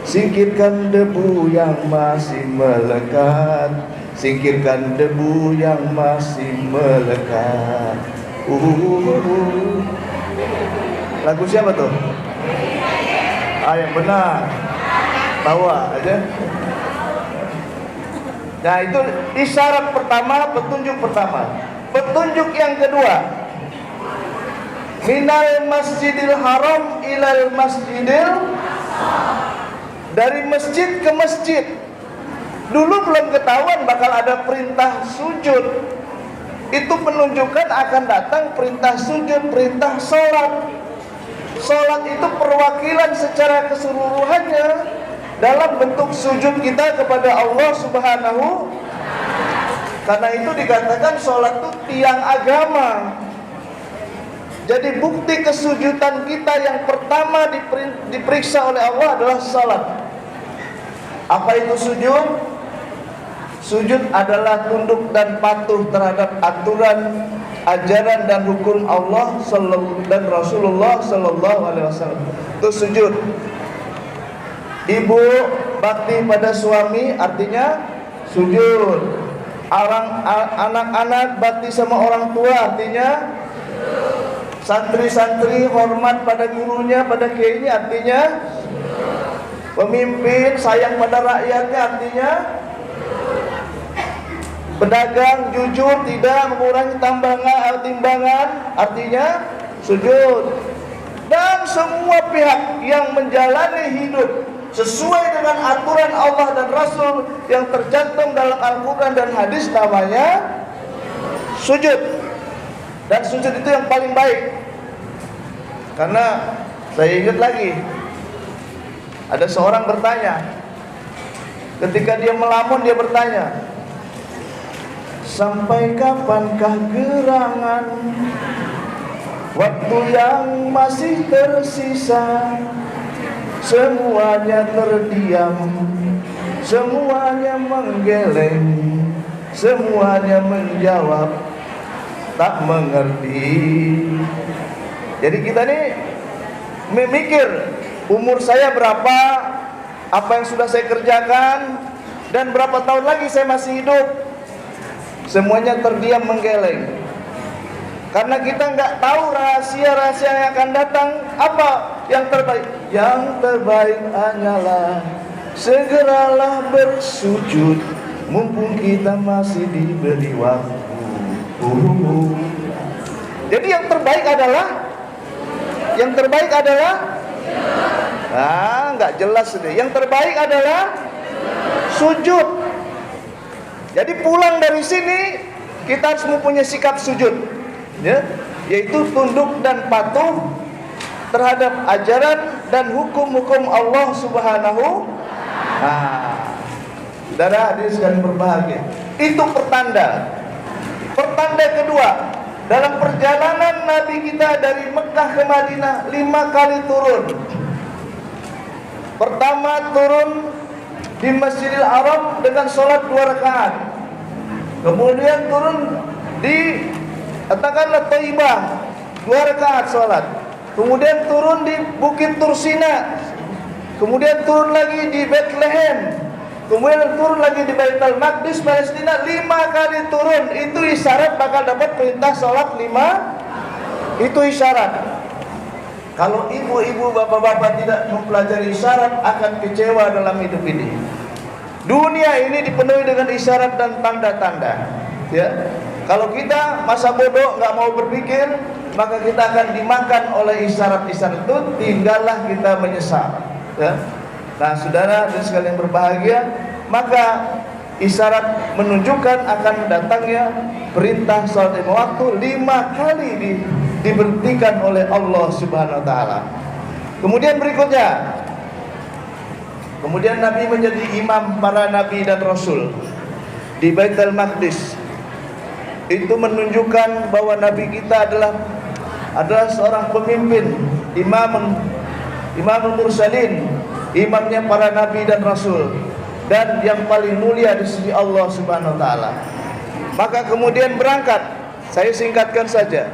singkirkan debu yang masih melekat, singkirkan debu yang masih melekat. Lagu siapa tuh? Yang benar. Tawa aja. Nah, itu isyarat pertama, petunjuk pertama. Petunjuk yang kedua, minal masjidil haram ilal masjidil, dari masjid ke masjid. Dulu belum ketahuan bakal ada perintah sujud. Itu menunjukkan akan datang perintah sujud, perintah sholat. Sholat itu perwakilan secara keseluruhannya dalam bentuk sujud kita kepada Allah Subhanahu. Karena itu dikatakan sholat itu tiang agama. Jadi bukti kesujudan kita yang pertama diperiksa oleh Allah adalah sholat. Apa itu sujud? Sujud adalah tunduk dan patuh terhadap aturan, ajaran dan hukum Allah dan Rasulullah Sallallahu Alaihi Wasallam. Itu sujud. Ibu bakti pada suami artinya sujud. Anak-anak bakti sama orang tua artinya santri-santri hormat pada gurunya, pada kiainya artinya pemimpin sayang pada rakyatnya artinya pedagang jujur tidak mengurangi timbangan artinya sujud. Dan semua pihak yang menjalani hidup sesuai dengan aturan Allah dan Rasul yang tercantum dalam Al-Quran dan hadis namanya sujud. Dan sujud itu yang paling baik. Karena saya ingat lagi, ada seorang bertanya, ketika dia melamun dia bertanya, sampai kapankah gerangan waktu yang masih tersisa? Semuanya terdiam, semuanya menggeleng, semuanya menjawab tak mengerti. Jadi kita nih memikir umur saya berapa, apa yang sudah saya kerjakan, dan berapa tahun lagi saya masih hidup. Semuanya terdiam menggeleng. Karena kita nggak tahu rahasia-rahasia yang akan datang. Apa yang terbaik? Yang terbaik hanyalah segeralah bersujud, mumpung kita masih diberi waktu. Jadi yang terbaik adalah nggak jelas deh. Yang terbaik adalah sujud. Jadi pulang dari sini kita harus mempunyai sikap sujud, ya, yaitu tunduk dan patuh terhadap ajaran dan hukum-hukum Allah Subhanahu. Saudara hadirin sekalian berbahagia, itu pertanda. Pertanda kedua, dalam perjalanan Nabi kita dari Mekah ke Madinah 5 kali turun. Pertama turun di Masjidil Haram dengan sholat 2 rakaat. Kemudian turun di katakanlah Thaibah 2 rakaat sholat. Kemudian turun di Bukit Tursina. Kemudian turun lagi di Bethlehem. Kemudian turun lagi di Baitul Maqdis Palestina. 5 kali turun. Itu isyarat bakal dapat perintah sholat 5. Itu isyarat. Kalau ibu-ibu, bapak-bapak tidak mempelajari isyarat akan kecewa dalam hidup ini. Dunia ini dipenuhi dengan isyarat dan tanda-tanda, ya. Kalau kita masa bodoh nggak mau berpikir, maka kita akan dimakan oleh isyarat-isyarat itu, tinggallah kita menyesal, ya. Nah, saudara dan sekalian berbahagia, maka isyarat menunjukkan akan datangnya perintah salat 5 waktu 5 kali diberhentikan oleh Allah Subhanahu wa taala. Kemudian berikutnya, kemudian Nabi menjadi imam para nabi dan rasul di Baitul Maqdis. Itu menunjukkan bahwa nabi kita adalah seorang pemimpin, imamul mursalin, imamnya para nabi dan rasul, dan yang paling mulia di sisi Allah Subhanahu wa taala. Maka kemudian berangkat, saya singkatkan saja.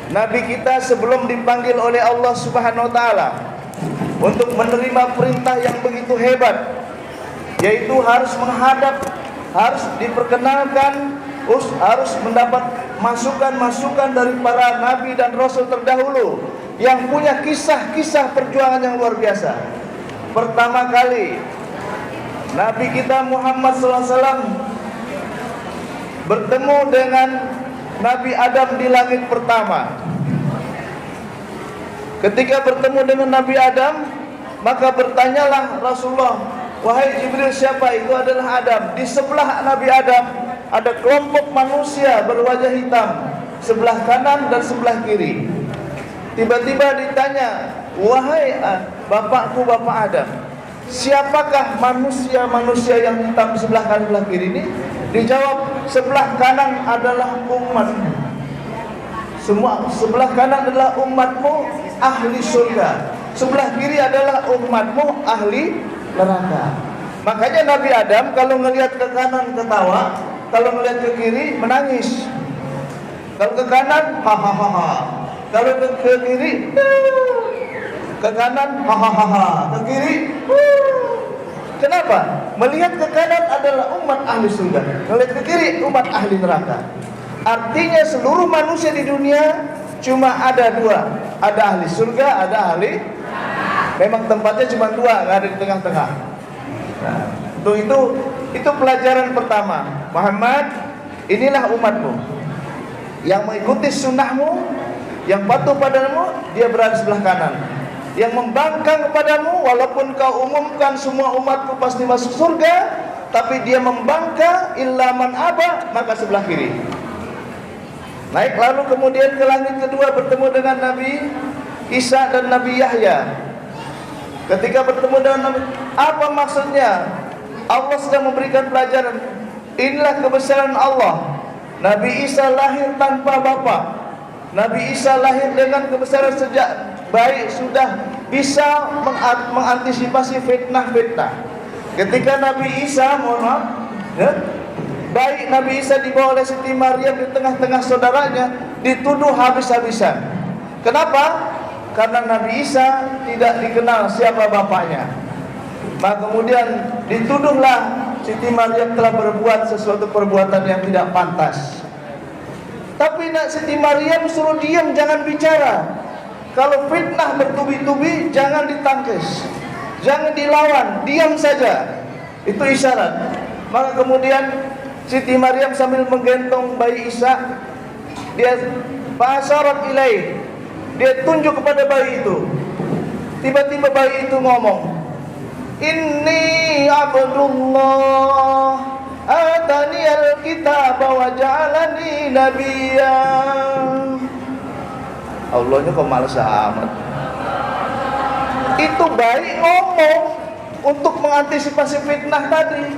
Nabi kita sebelum dipanggil oleh Allah Subhanahu wa taala untuk menerima perintah yang begitu hebat, yaitu harus menghadap, harus diperkenalkan, harus mendapat masukan-masukan dari para nabi dan rasul terdahulu yang punya kisah-kisah perjuangan yang luar biasa. Pertama kali Nabi kita Muhammad SAW bertemu dengan Nabi Adam di langit pertama. Ketika bertemu dengan Nabi Adam, maka bertanyalah Rasulullah, wahai Jibril, siapa itu? Adalah Adam. Di sebelah Nabi Adam ada kelompok manusia berwajah hitam, sebelah kanan dan sebelah kiri. Tiba-tiba ditanya, wahai bapakku, bapak Adam, siapakah manusia-manusia yang hitam sebelah kanan sebelah kiri ini? Dijawab, sebelah kanan adalah umatmu. Semua sebelah kanan adalah umatmu ahli surga, sebelah kiri adalah umatmu ahli neraka. Makanya Nabi Adam kalau ngelihat ke kanan ketawa, kalau ngelihat ke kiri menangis. Kalau ke kanan hahaha, kalau ke kiri ke kanan hahaha, ke kiri. Kenapa? Melihat ke kanan adalah umat ahli surga, melihat ke kiri umat ahli neraka. Artinya seluruh manusia di dunia cuma ada dua, ada ahli surga, ada ahli. Memang tempatnya cuma dua, nggak ada di tengah-tengah. Nah, itu pelajaran pertama. Muhammad, inilah umatmu yang mengikuti sunnahmu, yang patuh padamu, dia berada sebelah kanan. Yang membangkang kepadamu, walaupun kau umumkan semua umatku pasti masuk surga, tapi dia membangkang illa man aba, maka sebelah kiri. Naik lalu kemudian ke langit kedua bertemu dengan Nabi Isa dan Nabi Yahya. Ketika bertemu dengan Nabi, apa maksudnya? Allah sedang memberikan pelajaran. Inilah kebesaran Allah. Nabi Isa lahir tanpa bapa. Nabi Isa lahir dengan kebesaran sejak bayi, sudah bisa mengantisipasi fitnah-fitnah. Ketika Nabi Isa, mohon maaf, ya, bayi Nabi Isa dibawa oleh Siti Maryam di tengah-tengah saudaranya, dituduh habis-habisan. Kenapa? Karena Nabi Isa tidak dikenal siapa bapaknya. Maka kemudian dituduhlah Siti Maryam telah berbuat sesuatu perbuatan yang tidak pantas. Tapi Siti Maryam suruh diam, jangan bicara. Kalau fitnah bertubi-tubi, jangan ditangkis, jangan dilawan, diam saja. Itu isyarat. Maka kemudian Siti Maryam sambil menggendong bayi Isa, dia fasyarat ilaih, dia tunjuk kepada bayi itu. Tiba-tiba bayi itu ngomong, Inni Abdullah atani al-kitab wa ja'alani nabiyyan. Allahnya kok males amat. Itu bayi ngomong untuk mengantisipasi fitnah tadi.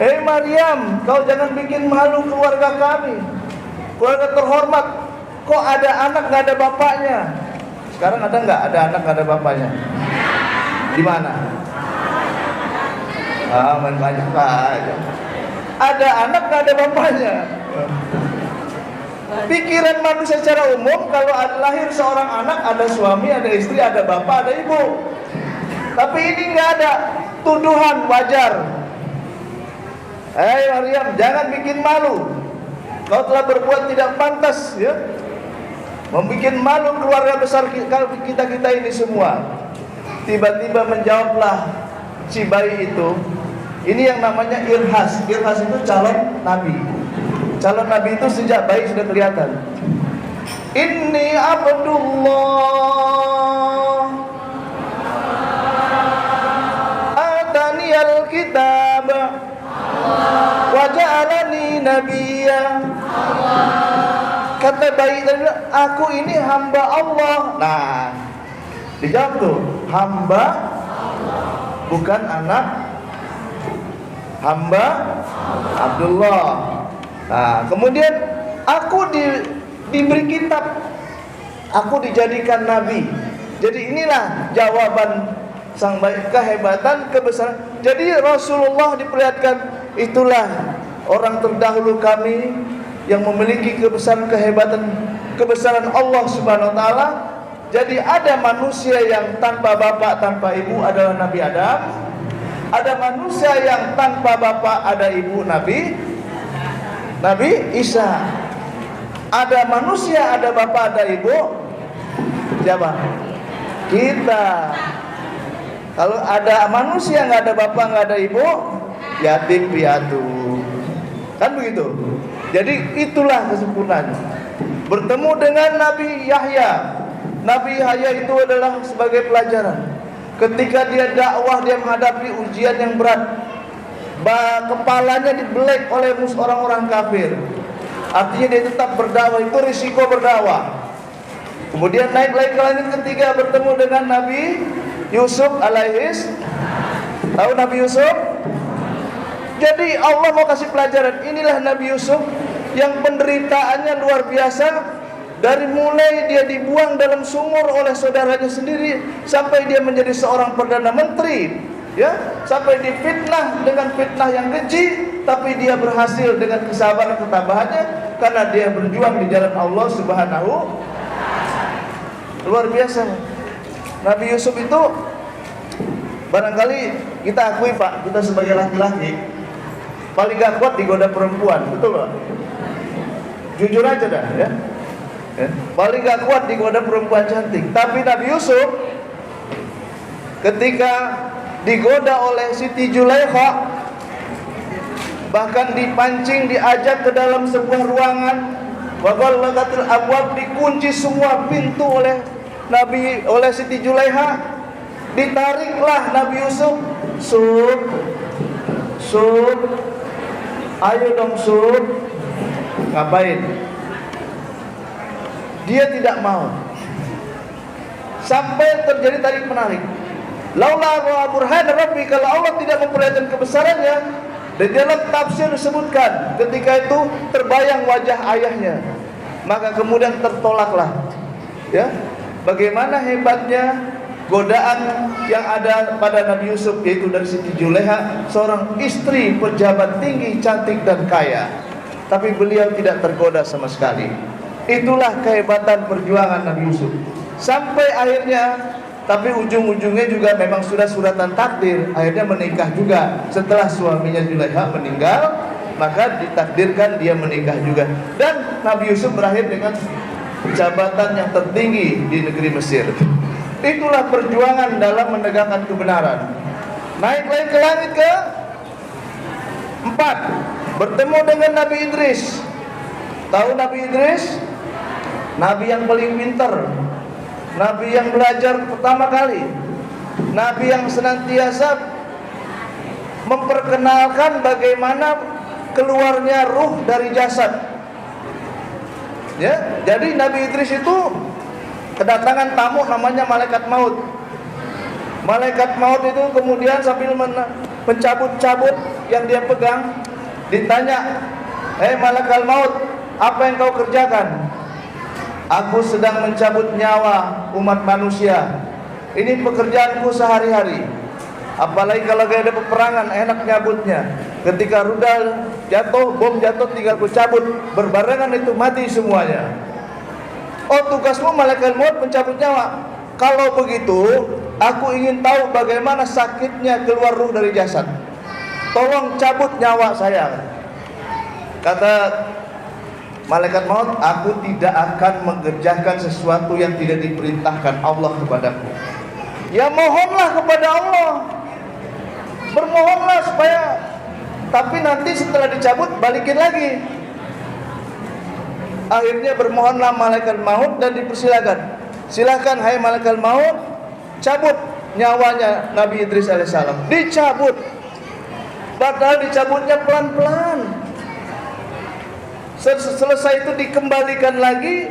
Hei Maryam, kau jangan bikin malu keluarga kami, keluarga terhormat. Kok ada anak nggak ada bapaknya? Sekarang ada nggak ada anak nggak ada bapaknya? Di mana? Main banyak aja. Ada anak nggak ada bapaknya. Pikiran manusia secara umum, kalau lahir seorang anak, ada suami, ada istri, ada bapak, ada ibu. Tapi ini nggak ada, tuduhan wajar. Hei Maryam, jangan bikin malu. Kau telah berbuat tidak pantas, ya, membikin malu keluarga besar kita ini semua. Tiba-tiba menjawablah si bayi itu. Ini yang namanya irhas. Irhas itu calon nabi. Calon nabi itu sejak bayi sudah kelihatan. Inni Abdullah atani al-kitab wa ja'alani nabiyya. Kata bayi tadi, aku ini hamba Allah. Nah, dijawab tuh, hamba bukan anak, hamba Abdullah. Nah, kemudian aku diberi kitab, aku dijadikan nabi. Jadi inilah jawaban sang bayi, kehebatan, kebesaran. Jadi Rasulullah diperlihatkan, itulah orang terdahulu kami yang memiliki kebesaran, kehebatan, kebesaran Allah Subhanahu wa taala. Jadi ada manusia yang tanpa bapak, tanpa ibu adalah Nabi Adam. Ada manusia yang tanpa bapak, ada ibu, Nabi Isa. Ada manusia, ada bapak, ada ibu. Siapa? Kita. Kalau ada manusia nggak ada bapak, nggak ada ibu, yatim piatu. Kan begitu. Jadi itulah kesempurnaan. bertemu dengan Nabi Yahya. Nabi Yahya itu adalah sebagai pelajaran. Ketika dia dakwah, dia menghadapi ujian yang berat. Kepalanya dibelek oleh orang-orang kafir. Artinya dia tetap berdakwah, itu risiko berdakwah. Kemudian naik lagi ke langit ketiga, bertemu dengan Nabi Yusuf alaihis. Tahu Nabi Yusuf? Jadi Allah mau kasih pelajaran. Inilah Nabi Yusuf yang penderitaannya luar biasa. Dari mulai dia dibuang dalam sumur oleh saudaranya sendiri, sampai dia menjadi seorang perdana menteri, ya, sampai difitnah dengan fitnah yang keji, tapi dia berhasil dengan kesabaran ketabahannya karena dia berjuang di jalan Allah Subhanahu. Luar biasa. Nabi Yusuf itu barangkali kita akui Pak, kita sebagai laki-laki paling gak kuat digoda perempuan, betul Pak? Jujur aja dah ya. Paling gak kuat digoda perempuan cantik. Tapi Nabi Yusuf ketika digoda oleh Siti Zulaikha, bahkan dipancing, diajak ke dalam sebuah ruangan, wa ghallaqatil abwab, dikunci semua pintu oleh Siti Zulaikha, ditariklah Nabi Yusuf. Sub, ayo dong Sub. Ngapain? Dia tidak mau. Sampai terjadi tarik menarik. Laula wa burhan rabbi, kalau Allah tidak memperlihatkan kebesarannya. Dan dalam tafsir disebutkan ketika itu terbayang wajah ayahnya, maka kemudian tertolaklah. Ya, bagaimana hebatnya godaan yang ada pada Nabi Yusuf, yaitu dari Siti Zulaikha, seorang istri pejabat tinggi, cantik dan kaya. Tapi beliau tidak tergoda sama sekali. Itulah kehebatan perjuangan Nabi Yusuf. Sampai akhirnya, tapi ujung-ujungnya juga memang sudah suratan takdir. Akhirnya menikah juga. Setelah suaminya Zulaikha meninggal, maka ditakdirkan dia menikah juga. Dan Nabi Yusuf berakhir dengan jabatan yang tertinggi di negeri Mesir. Itulah perjuangan dalam menegakkan kebenaran. Naik lagi ke langit ke 4, bertemu dengan Nabi Idris. Tahu Nabi Idris? Nabi yang paling pintar, Nabi yang belajar pertama kali, Nabi yang senantiasa memperkenalkan bagaimana keluarnya ruh dari jasad. Ya, jadi Nabi Idris itu kedatangan tamu namanya malaikat maut. Malaikat maut itu kemudian sambil mencabut-cabut yang dia pegang, ditanya, "Hei malaikat maut, apa yang kau kerjakan?" "Aku sedang mencabut nyawa umat manusia. Ini pekerjaanku sehari-hari. Apalagi kalau ada peperangan, enak nyabutnya. Ketika rudal jatuh, bom jatuh, tinggal ku cabut. Berbarengan itu mati semuanya." "Oh, tugasmu malaikat maut mencabut nyawa. Kalau begitu, aku ingin tahu bagaimana sakitnya keluar ruh dari jasad. Tolong cabut nyawa saya." Kata malaikat maut, "Aku tidak akan mengerjakan sesuatu yang tidak diperintahkan Allah kepadaku." Ya mohonlah kepada Allah, bermohonlah supaya, tapi nanti setelah dicabut balikin lagi. Akhirnya bermohonlah malaikat maut dan dipersilakan. "Silakan hai malaikat maut, cabut nyawanya Nabi Idris alaihissalam." Dicabut, padahal dicabutnya pelan-pelan. Selesai itu dikembalikan lagi,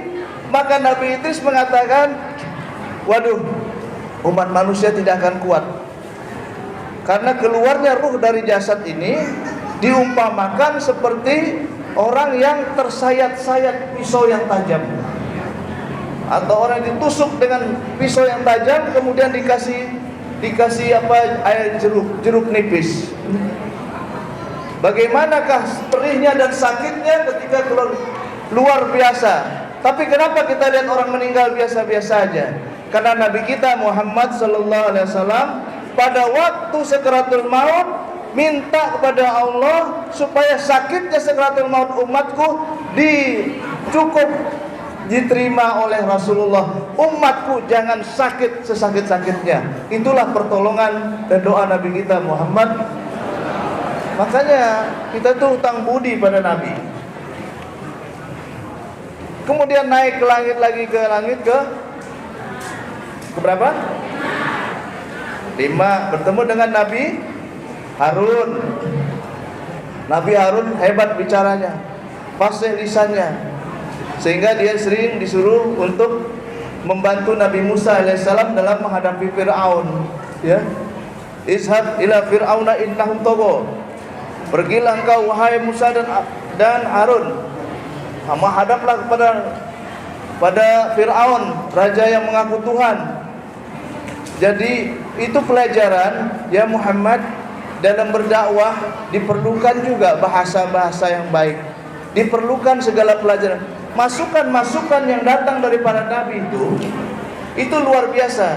maka Nabi Idris mengatakan, "Waduh, umat manusia tidak akan kuat. Karena keluarnya ruh dari jasad ini diumpamakan seperti orang yang tersayat-sayat pisau yang tajam, atau orang yang ditusuk dengan pisau yang tajam, kemudian dikasih air jeruk nipis. Bagaimanakah perihnya dan sakitnya ketika keluar, luar biasa. Tapi kenapa kita lihat orang meninggal biasa-biasa aja? Karena Nabi kita Muhammad sallallahu alaihi wasallam pada waktu sakaratul maut minta kepada Allah supaya sakitnya sakaratul maut umatku cukup diterima oleh Rasulullah. Umatku jangan sakit sesakit-sakitnya. Itulah pertolongan dan doa Nabi kita Muhammad. Makanya kita tuh hutang budi pada Nabi. Kemudian naik ke langit lagi, ke berapa? 5. Bertemu dengan Nabi Harun. Nabi Harun hebat bicaranya, fasih lisannya, sehingga dia sering disuruh untuk membantu Nabi Musa alaihissalam dalam menghadapi Fir'aun. Ya, izhab ila fir'auna innahum taghaw. Pergilah engkau wahai Musa dan Harun, menghadaplah pada Fir'aun, raja yang mengaku Tuhan. Jadi itu pelajaran ya Muhammad, dalam berdakwah diperlukan juga bahasa-bahasa yang baik, diperlukan segala pelajaran. Masukan-masukan yang datang dari para nabi itu luar biasa.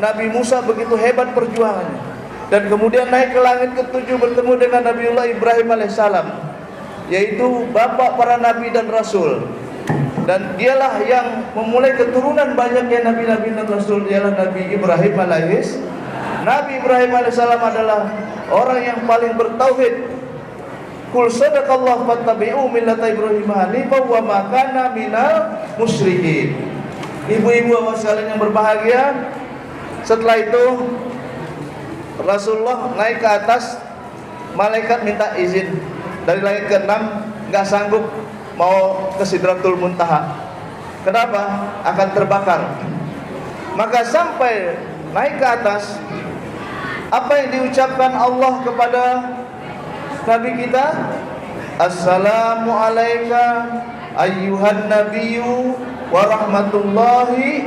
Nabi Musa begitu hebat perjuangannya, dan kemudian naik ke langit ke-7 bertemu dengan Nabiullah Ibrahim alaihissalam, yaitu bapak para nabi dan rasul. Dan dialah yang memulai keturunan banyaknya nabi-nabi dan rasul, dialah Nabi Ibrahim alaihissalam. Nabi Ibrahim alaihissalam adalah orang yang paling bertauhid. Qul sadaqallahu fattabi'u millata Ibrahim hanifan wa ma kana minal musyrikin. Ibu-ibu bapak sekalian yang berbahagia, setelah itu Rasulullah naik ke atas, malaikat minta izin dari langit ke-6, enggak sanggup mau ke Sidratul Muntaha. Kenapa? Akan terbakar. Maka sampai naik ke atas, apa yang diucapkan Allah kepada Nabi kita? Assalamu alayka ayyuhan nabiyyu wa rahmatullahi.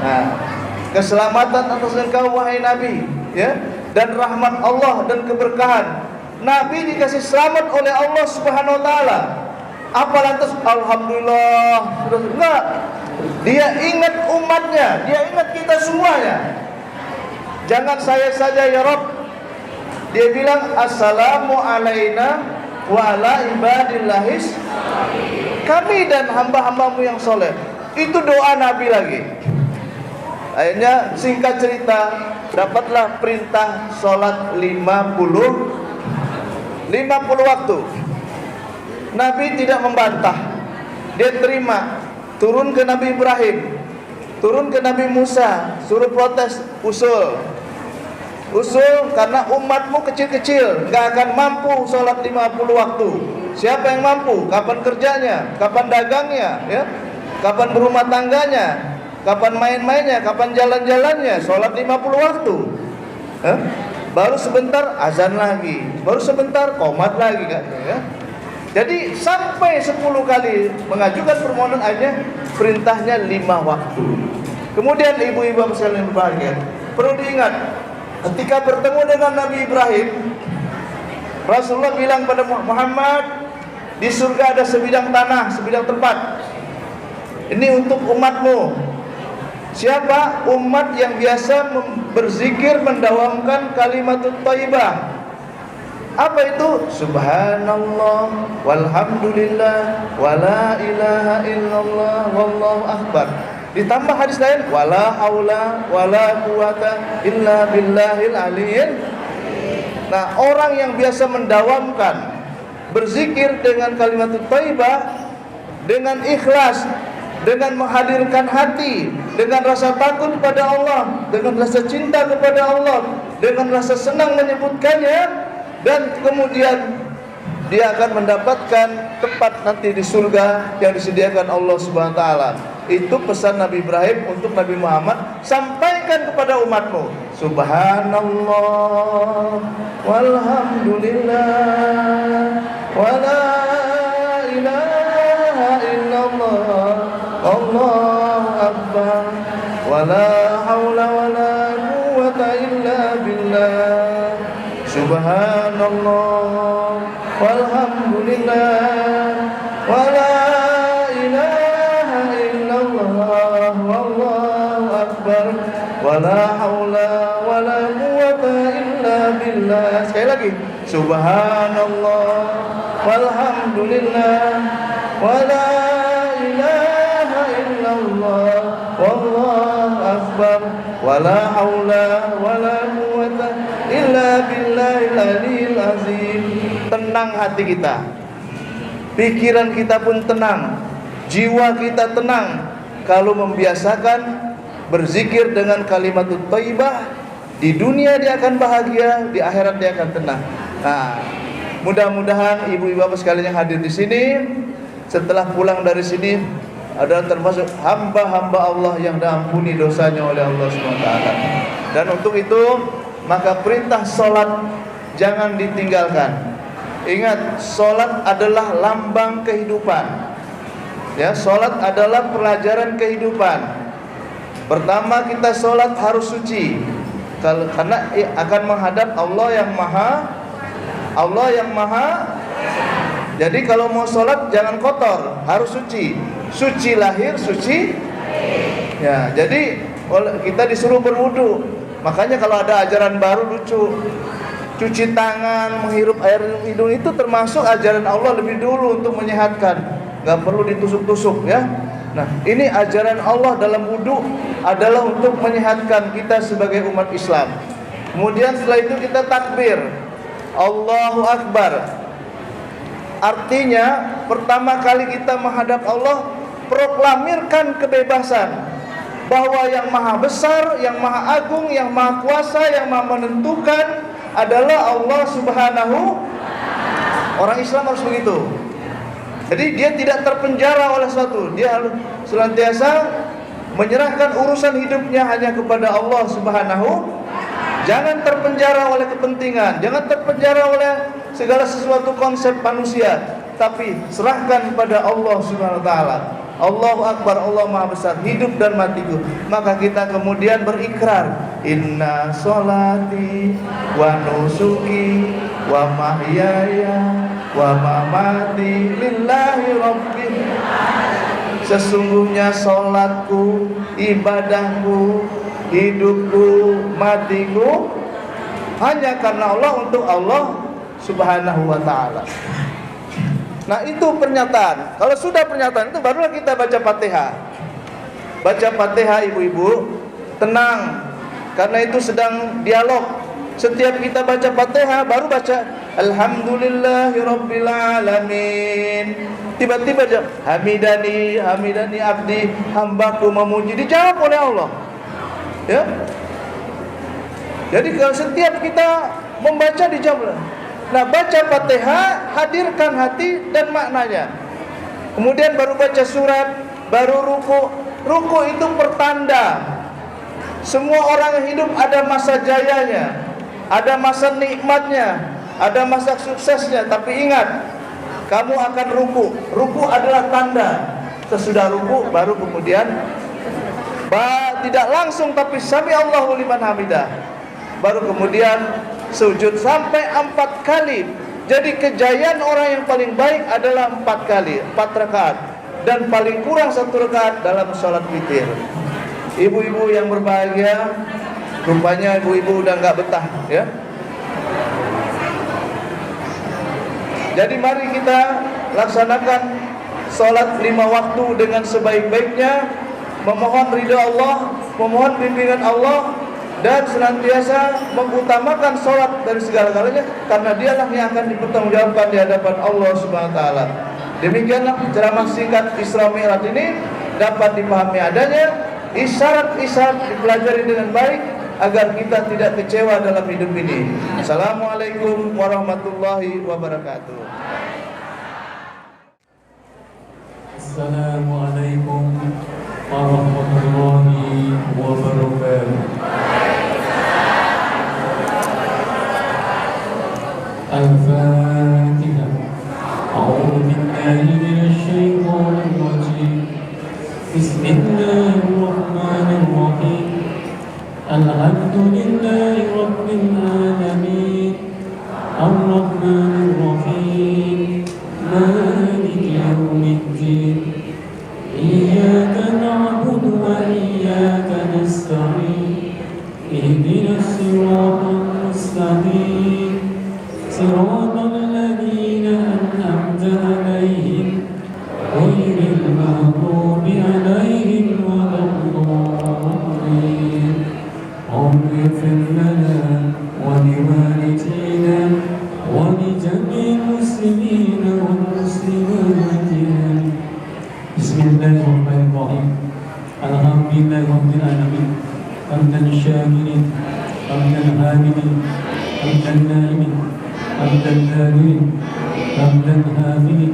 Nah, keselamatan atas engkau wahai Nabi, ya, dan rahmat Allah dan keberkahan. Nabi dikasih selamat oleh Allah Subhanahu wa taala. Apa lantas alhamdulillah? Enggak. Dia ingat umatnya, dia ingat kita semuanya. Jangan saya saja ya Rabb. Dia bilang assalamu alaina wa ala ibadillahis, kami dan hamba-hambamu yang soleh. Itu doa Nabi lagi. Akhirnya singkat cerita, dapatlah perintah sholat 50 waktu. Nabi tidak membantah, dia terima. Turun ke Nabi Ibrahim, turun ke Nabi Musa, suruh protes, usul karena umatmu kecil-kecil, gak akan mampu sholat 50 waktu. Siapa yang mampu? Kapan kerjanya? Kapan dagangnya? Ya? Kapan berumah tangganya? Kapan main-mainnya? Kapan jalan-jalannya? Sholat 50 waktu. Baru sebentar azan lagi, baru sebentar qomat lagi kan? Ya? Jadi sampai 10 kali mengajukan permohonan, akhirnya perintahnya 5 waktu. Kemudian ibu-ibu sekalian yang berbahagia, perlu diingat, ketika bertemu dengan Nabi Ibrahim, Rasulullah bilang pada Muhammad, di surga ada sebidang tanah, sebidang tempat. Ini untuk umatmu. Siapa? Umat yang biasa berzikir, mendawamkan kalimatut thayyibah. Apa itu? Subhanallah walhamdulillah wala ilaha illallah wallahu akbar. Ditambah hadis lain, wala haula wala quwata illa billahil aliyyil. Nah, orang yang biasa mendawamkan berzikir dengan kalimat thayyibah, dengan ikhlas, dengan menghadirkan hati, dengan rasa takut pada Allah, dengan rasa cinta kepada Allah, dengan rasa senang menyebutkannya, dan kemudian dia akan mendapatkan tempat nanti di surga yang disediakan Allah Subhanahu wa taala. Itu pesan Nabi Ibrahim untuk Nabi Muhammad, sampaikan kepada umatmu. Subhanallah walhamdulillah wala ilaha illallah Allahu akbar wala haula wala quwwata illa billah. Subhanallah walhamdulillah wala ilaha illallah wallahu akbar wala haula wala quwwata illa billah. Sekali lagi, subhanallah walhamdulillah wala ilaha illallah wallahu akbar wala haula wala quwwata illa billahil aliyil azim. Tenang hati kita, pikiran kita pun tenang, jiwa kita tenang kalau membiasakan berzikir dengan kalimatut thayyibah. Di dunia dia akan bahagia, di akhirat dia akan tenang. Nah, mudah-mudahan ibu-ibu bapak sekalian yang hadir di sini setelah pulang dari sini adalah termasuk hamba-hamba Allah yang diampuni dosanya oleh Allah SWT. Dan untuk itu maka perintah sholat jangan ditinggalkan. Ingat, sholat adalah lambang kehidupan. Ya, sholat adalah pelajaran kehidupan. Pertama, kita sholat harus suci, karena akan menghadap Allah yang maha. Jadi kalau mau sholat jangan kotor, harus suci. Suci lahir, suci. Ya, jadi kita disuruh berwudu. Makanya kalau ada ajaran baru lucu, cuci tangan, menghirup air hidung, itu termasuk ajaran Allah lebih dulu untuk menyehatkan. Gak perlu ditusuk-tusuk ya. Nah, ini ajaran Allah dalam wudu adalah untuk menyehatkan kita sebagai umat Islam. Kemudian setelah itu kita takbir, Allahu Akbar. Artinya pertama kali kita menghadap Allah, proklamirkan kebebasan, bahwa yang maha besar, yang maha agung, yang maha kuasa, yang maha menentukan adalah Allah Subhanahu. Orang Islam harus begitu. Jadi dia tidak terpenjara oleh sesuatu. Dia harus senantiasa menyerahkan urusan hidupnya hanya kepada Allah Subhanahu. Jangan terpenjara oleh kepentingan, jangan terpenjara oleh segala sesuatu konsep manusia, tapi serahkan kepada Allah Subhanahu wa taala. Allahu Akbar, Allah Maha Besar, hidup dan matiku. Maka kita kemudian berikrar, inna sholati wa nusuki wa mahyaya wa mamati lillahi rabbil alamin. Sesungguhnya sholatku, ibadahku, hidupku, matiku hanya karena Allah, untuk Allah Subhanahu wa ta'ala. Nah, itu pernyataan. Kalau sudah pernyataan itu barulah kita baca Fatihah. Baca Fatihah ibu-ibu, tenang, karena itu sedang dialog. Setiap kita baca Fatihah baru baca Alhamdulillahirabbil alamin. Tiba-tiba hamidani abdi, hambaku memuji, dijawab oleh Allah. Ya. Jadi kalau setiap kita membaca dijawab. Nah, baca Fatihah, hadirkan hati dan maknanya. Kemudian baru baca surat, baru ruku. Ruku itu pertanda. Semua orang yang hidup ada masa jayanya, ada masa nikmatnya, ada masa suksesnya. Tapi ingat, kamu akan ruku. Ruku adalah tanda. Sesudah ruku baru kemudian tidak langsung, tapi sami Allahu liman hamidah. Baru kemudian sujud sampai 4 kali. Jadi kejayaan orang yang paling baik adalah 4 kali, 4 rakaat, dan paling kurang 1 rakaat dalam sholat witir. Ibu-ibu yang berbahagia, rupanya ibu-ibu udah nggak betah, ya. Jadi mari kita laksanakan sholat 5 waktu dengan sebaik-baiknya, memohon ridha Allah, memohon bimbingan Allah, dan senantiasa mengutamakan sholat dari segala-galanya, karena dialah yang akan dipertanggungjawabkan di hadapan Allah Subhanahu wa taala. Demikianlah ceramah singkat Isra Mi'raj ini dapat dipahami adanya, isyarat-isyarat dipelajari dengan baik agar kita tidak kecewa dalam hidup ini. Assalamualaikum warahmatullahi wabarakatuh. Assalamualaikum warahmatullahi wabarakatuh. Al-Fatihah. A'udzu billahi minasyaitonir rajim. Bismillahirrahmanirrahim. Alhamdulillahi rabbil alamin. Ar-Rahmanir Rahim. Maliki yaumiddin. Iyyaka na'budu wa iyyaka nasta'in. Ihdinas siratal mustaqim. Siratal ladzina an'amta 'alaihim ghairil maghdubi 'alaihim waladdallin. Rabbi ighfir lana wa liwalidayna wa li jami'il muslimina wal muslimat. Bismillah. حمدا شاكرين حمدا حامدين حمدا نائمين حمدا ذاكرين حمدا حافظين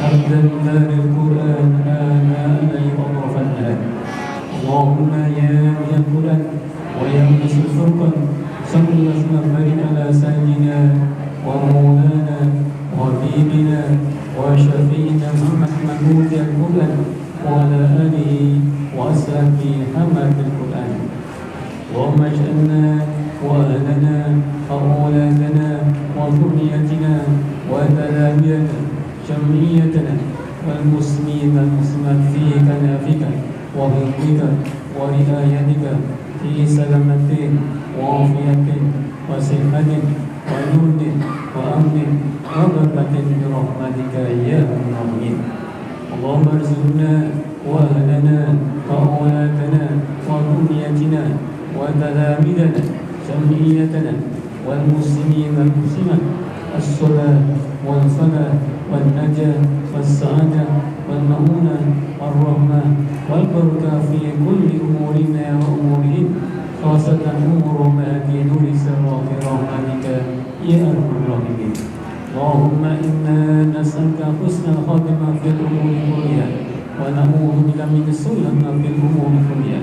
حمدا تالي القرآن آناء الليل وأطراف النهار. اللهم يا مجيد القرآن ويا مجيد الفرقان صل وسلم وبارك على سيدنا ومولانا وحبيبنا وشفينا محمد محمود القرآن وعلى آله وأصحابه حمد القرآن. اللهم اجعلنا وأهلنا وأولادنا وذريتنا وتلاميذنا جمعيتنا والمسلمين والمسلمات في كنافك وحفظك ورعايتك في سلامة وعافية وصحة ونور وأمن وبركة برحمتك يا أرحم الراحمين. اللهم ارزقنا وأهلنا وأولادنا وذريتنا وتلاميذنا جمعيتنا والمسلمين والمسلمات الصلاة والفلاح والنجاة والسعادة والمؤونة والرحمة والبركة في كل أمورنا وأمورهم، خاصة أمور أمهاتنا نور سرات رحمتك يا أرحم الراحمين. اللهم إنا نسألك حسن الخاتمة في الأمور كلها ونعوذ بك من سوء في الأمور كلها.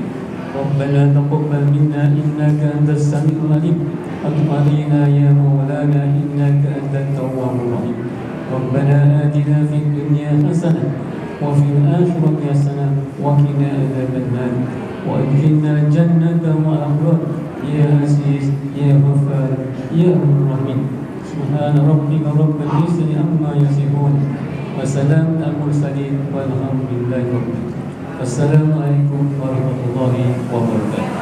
ربنا تقبل منا إنك أنت السميع العليم وتب علينا يا مولانا إنك أنت التواب الرحيم. ربنا آتنا في الدنيا حسنة وفي الآخرة حسنة وقنا عذاب النار وأدخلنا الجنة مع الأبرار يا عزيز يا غفار يا أرحم الراحمين. سبحان ربك رب العزة عما يصفون وسلام على المرسلين والحمد لله رب العالمين. السلام عليكم warahmatullahi wabarakatuh.